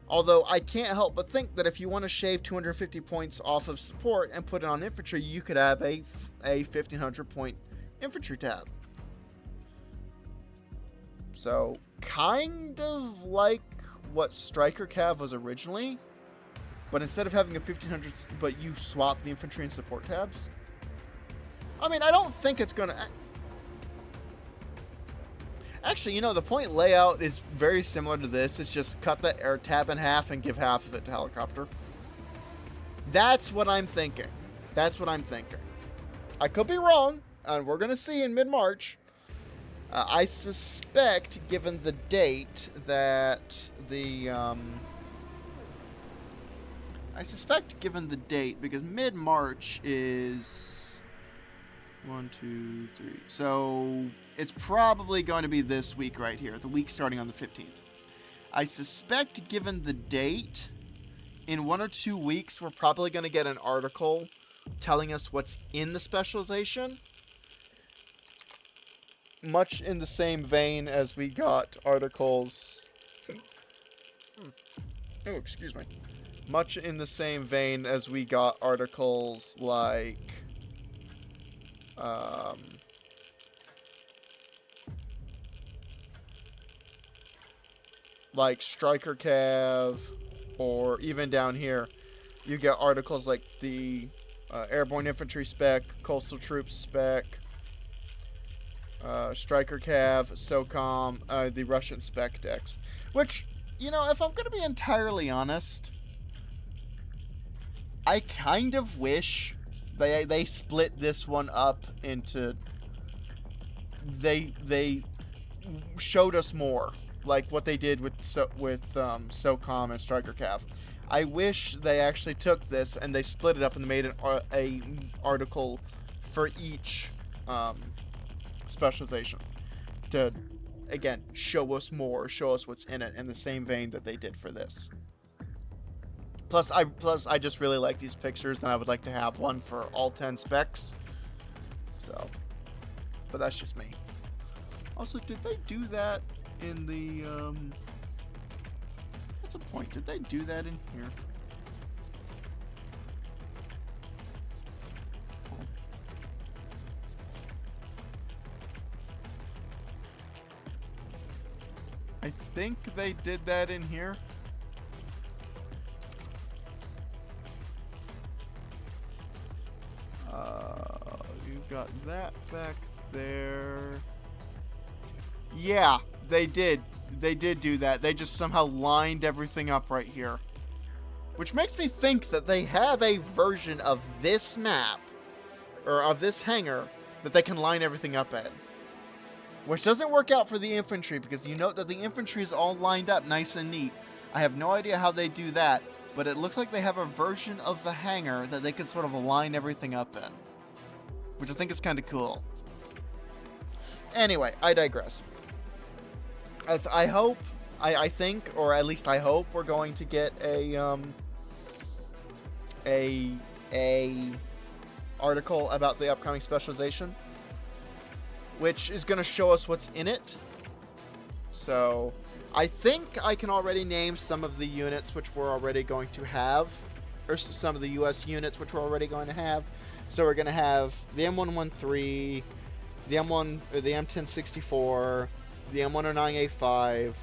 Although I can't help but think that if you want to shave 250 points off of support and put it on infantry, you could have a 1500 point infantry tab. So, kind of like what Striker Cav was originally, but instead of having a 1500, but you swap the infantry and support tabs. I mean, I don't think it's gonna. Actually, you know, the point layout is very similar to this. It's just cut the air tab in half and give half of it to helicopter. That's what I'm thinking. That's what I'm thinking. I could be wrong, and we're gonna see in mid-March. I suspect, given the date, that because mid-March is 1, 2, 3. So it's probably going to be this week right here, the week starting on the 15th. I suspect, given the date, in 1 or 2 weeks, we're probably going to get an article telling us what's in the specialization. Much in the same vein as we got articles. Oh, excuse me. Much in the same vein as we got articles like Striker Cav, or even down here, you get articles like the Airborne Infantry spec, Coastal Troops spec, Striker Cav, SOCOM, the Russian spec decks. Which, you know, if I'm going to be entirely honest, I kind of wish they split this one up into. They showed us more, like what they did with SOCOM and Striker Cav. I wish they actually took this and they split it up and made a article for each specialization to, again, show us more, show us what's in it in the same vein that they did for this. Plus I just really like these pictures, and I would like to have one for all 10 specs. So, but that's just me. Also, did they do that in the what's the point? Did they do that in here? I think they did that in here. You've got that back there. Yeah, they did. They did do that. They just somehow lined everything up right here. Which makes me think that they have a version of this map, or of this hangar, that they can line everything up in. Which doesn't work out for the infantry, because you note that the infantry is all lined up nice and neat. I have no idea how they do that, but it looks like they have a version of the hangar that they can sort of line everything up in. Which I think is kind of cool. Anyway, I digress. I hope, I think, or at least I hope, we're going to get a article about the upcoming specialization, which is going to show us what's in it. So, I think I can already name some of the units which we're already going to have, or some of the U.S. units which we're already going to have. So we're going to have the M113, the M1064, the M109A5,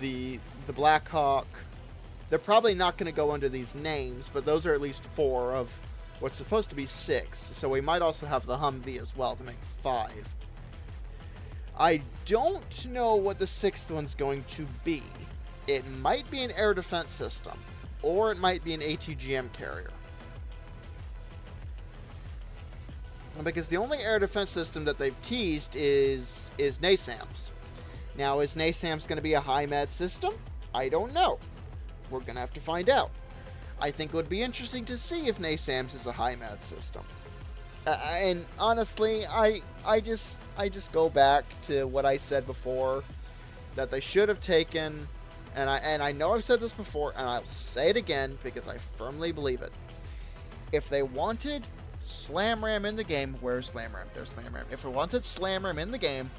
the Black Hawk. They're probably not going to go under these names, but those are at least 4 of what's supposed to be 6. So we might also have the Humvee as well to make 5. I don't know what the 6th one's going to be. It might be an air defense system, or it might be an ATGM carrier. Because the only air defense system that they've teased is NASAMS. Now, is NASAMS going to be a high med system? I don't know. We're going to have to find out. I think it would be interesting to see if NASAMS is a HIMARS system. And honestly, I just go back to what I said before, that they should have taken, and I know I've said this before, and I'll say it again because I firmly believe it. If they wanted Slam Ram in the game, where's Slam Ram? There's Slam Ram. If they wanted Slam Ram in the game,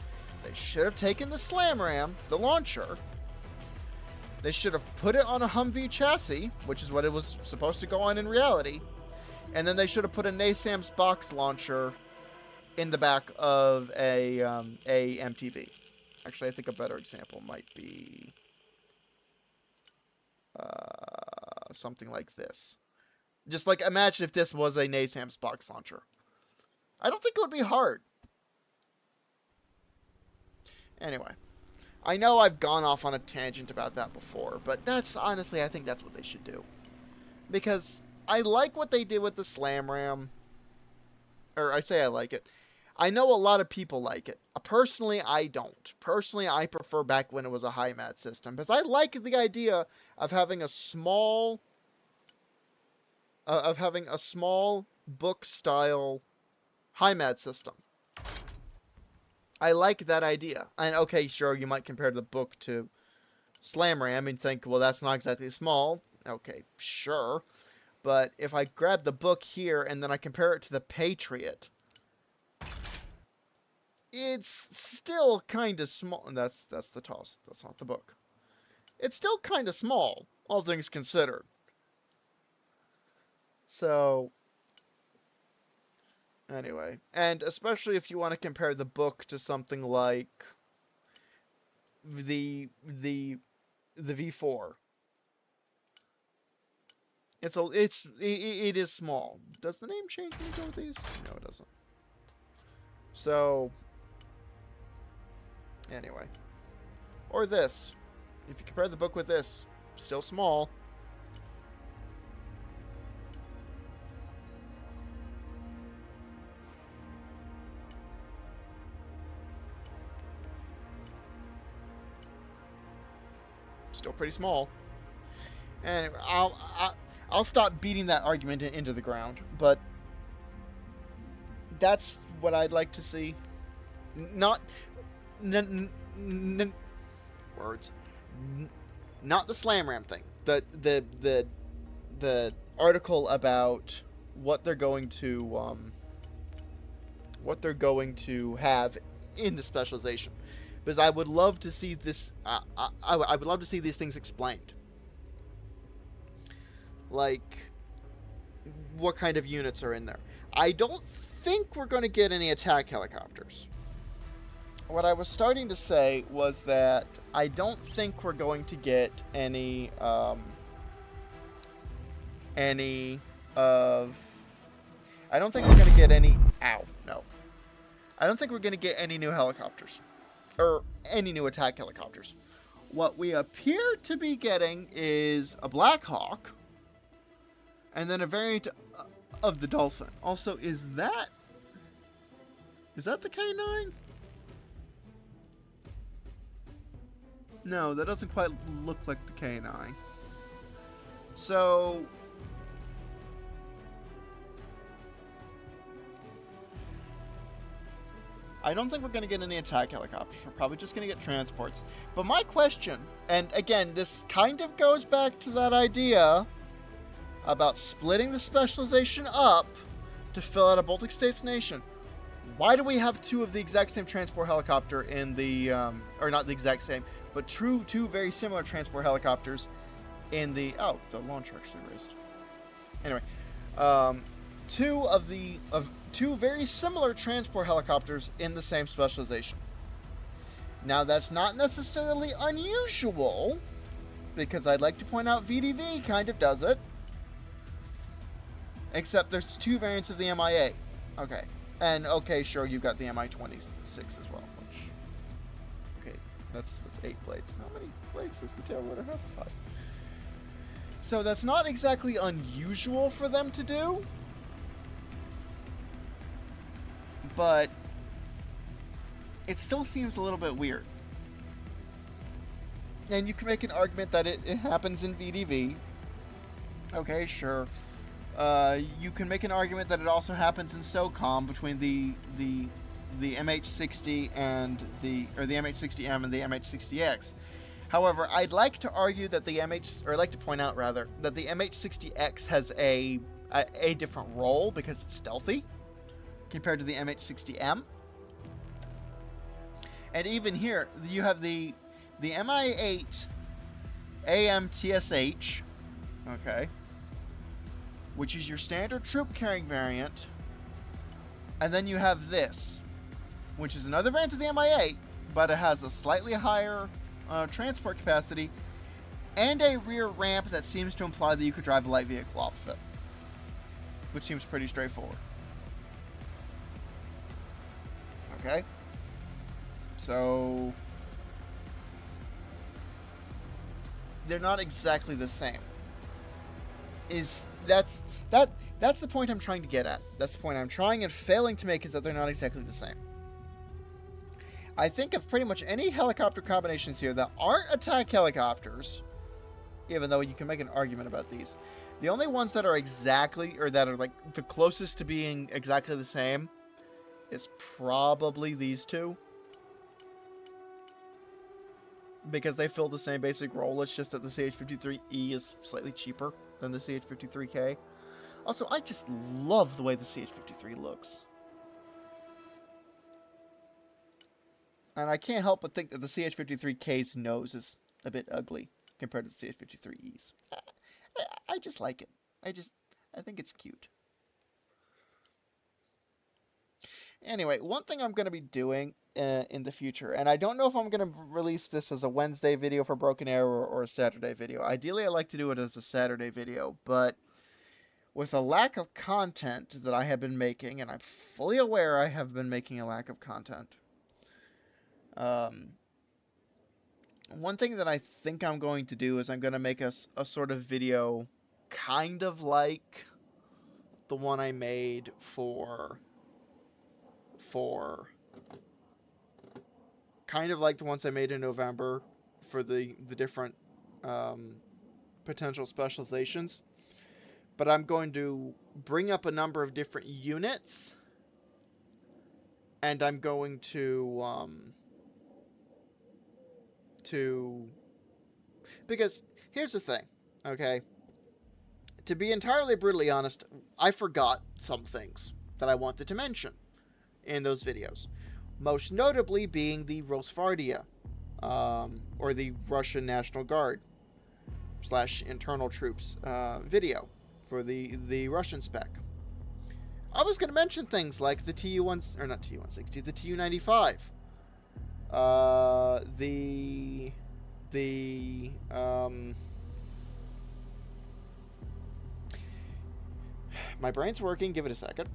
they should have taken the Slam Ram, the launcher. They should have put it on a Humvee chassis, which is what it was supposed to go on in reality. And then they should have put a NASAMS box launcher in the back of a MTV. Actually, I think a better example might be something like this. Just like, imagine if this was a NASAMS box launcher. I don't think it would be hard. Anyway, I know I've gone off on a tangent about that before, but that's honestly, I think that's what they should do. Because I like what they did with the Slam Ram. Or I say I like it. I know a lot of people like it. Personally, I don't. Personally, I prefer back when it was a HIMARS system. Because I like the idea of having a small... book-style HIMARS system. I like that idea. And okay, sure, you might compare the book to Slam Ram and think, well, that's not exactly small. Okay, sure. But if I grab the book here and then I compare it to the Patriot, it's still kind of small. And that's the toss. That's not the book. It's still kind of small, all things considered. So, anyway, and especially if you want to compare the book to something like the V4. It is small. Does the name change when you go with these? No, it doesn't. So, anyway, or this. If you compare the book with this, still small. Still pretty small. And I'll stop beating that argument into the ground, but that's what I'd like to see. Not words. Not the Slam Ram thing. The article about what they're going to have in the specialization. Because I would love to see this. I would love to see these things explained. Like, what kind of units are in there? I don't think we're going to get any attack helicopters. What I was starting to say was that I don't think we're going to get any of. I don't think we're going to get any. Ow, no. I don't think we're going to get any new helicopters. Or any new attack helicopters. What we appear to be getting is a Black Hawk, and then a variant of the Dolphin. Also, is that the K9? No, that doesn't quite look like the K9. So, I don't think we're going to get any attack helicopters. We're probably just going to get transports. But my question, and again, this kind of goes back to that idea about splitting the specialization up to fill out a Baltic States nation. Why do we have two of the exact same transport helicopter in the, or not the exact same, but two very similar transport helicopters in the, oh, the launcher actually raised. Anyway, two very similar transport helicopters in the same specialization. Now, that's not necessarily unusual, because I'd like to point out VDV kind of does it. Except there's two variants of the MIA. Okay. And, okay, sure, you've got the Mi-26 as well, which... Okay, that's 8 blades. How many blades does the tail rotor have? 5. So that's not exactly unusual for them to do. But it still seems a little bit weird. And you can make an argument that it happens in VDV. Okay, sure. You can make an argument that it also happens in SOCOM between the MH60 and the MH60M and the MH60X. However, I'd like to argue that I'd like to point out rather that the MH60X has a different role because it's stealthy compared to the MH60M. And even here, you have the MI8 AMTSH, okay, which is your standard troop carrying variant, and then you have this, which is another variant of the MI8, but it has a slightly higher transport capacity and a rear ramp that seems to imply that you could drive a light vehicle off of it, which seems pretty straightforward. Okay, so they're not exactly the same. That's the point I'm trying to get at. That's the point I'm trying and failing to make, is that they're not exactly the same. I think of pretty much any helicopter combinations here that aren't attack helicopters, even though you can make an argument about these. The only ones that are exactly, or that are like the closest to being exactly the same, is probably these two. Because they fill the same basic role, it's just that the CH-53E is slightly cheaper than the CH-53K. Also, I just love the way the CH-53 looks. And I can't help but think that the CH-53K's nose is a bit ugly compared to the CH-53E's. I just like it. I think it's cute. Anyway, one thing I'm going to be doing in the future, and I don't know if I'm going to release this as a Wednesday video for Broken Arrow or a Saturday video. Ideally, I like to do it as a Saturday video, but with a lack of content that I have been making, and I'm fully aware I have been making a lack of content, one thing that I think I'm going to do is I'm going to make a sort of video kind of like the one I made for kind of like the ones I made in November for the different potential specializations. But I'm going to bring up a number of different units, and I'm going to because here's the thing, okay? To be entirely brutally honest, I forgot some things that I wanted to mention in those videos. Most notably being the Rosvardia, or the Russian National Guard / internal troops video for the Russian spec. I was going to mention things like the TU-1, or not TU-160, the TU-95, my brain's working, give it a second.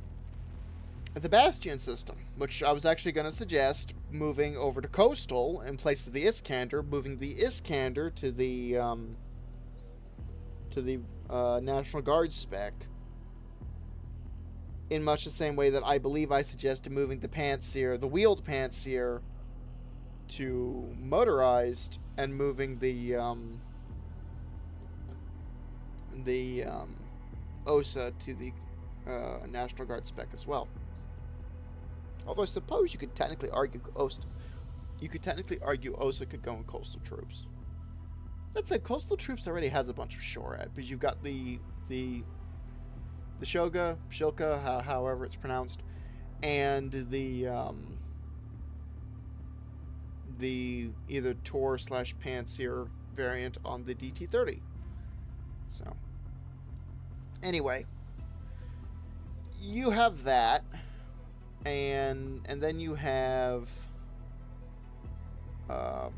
The Bastion system, which I was actually going to suggest moving over to Coastal in place of the Iskander, moving the Iskander to the National Guard spec, in much the same way that I believe I suggested moving the Pantsir, the wheeled Pantsir, to motorized, and moving the OSA to the National Guard spec as well. Although I suppose you could technically argue OSA could go in coastal troops. That said, coastal troops already has a bunch of SHORAD, because you've got the Shilka, however it's pronounced, and the either Tor / Pantsir variant on the DT-30. So, anyway, you have that. And then you have, or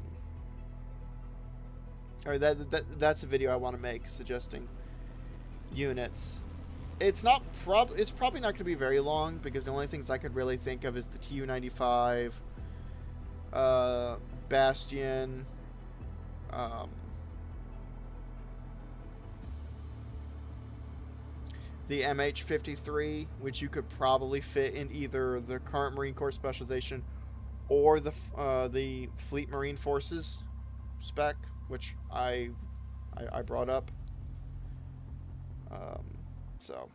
that's a video I want to make suggesting units. It's probably not going to be very long, because the only things I could really think of is the TU-95, Bastion, the MH-53, which you could probably fit in either the current Marine Corps specialization or the Fleet Marine Forces spec, which I brought up. So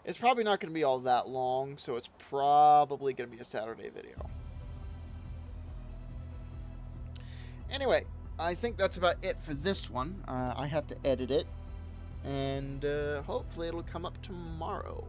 it's probably not going to be all that long, so it's probably going to be a Saturday video. Anyway, I think that's about it for this one. I have to edit it, and hopefully it'll come up tomorrow.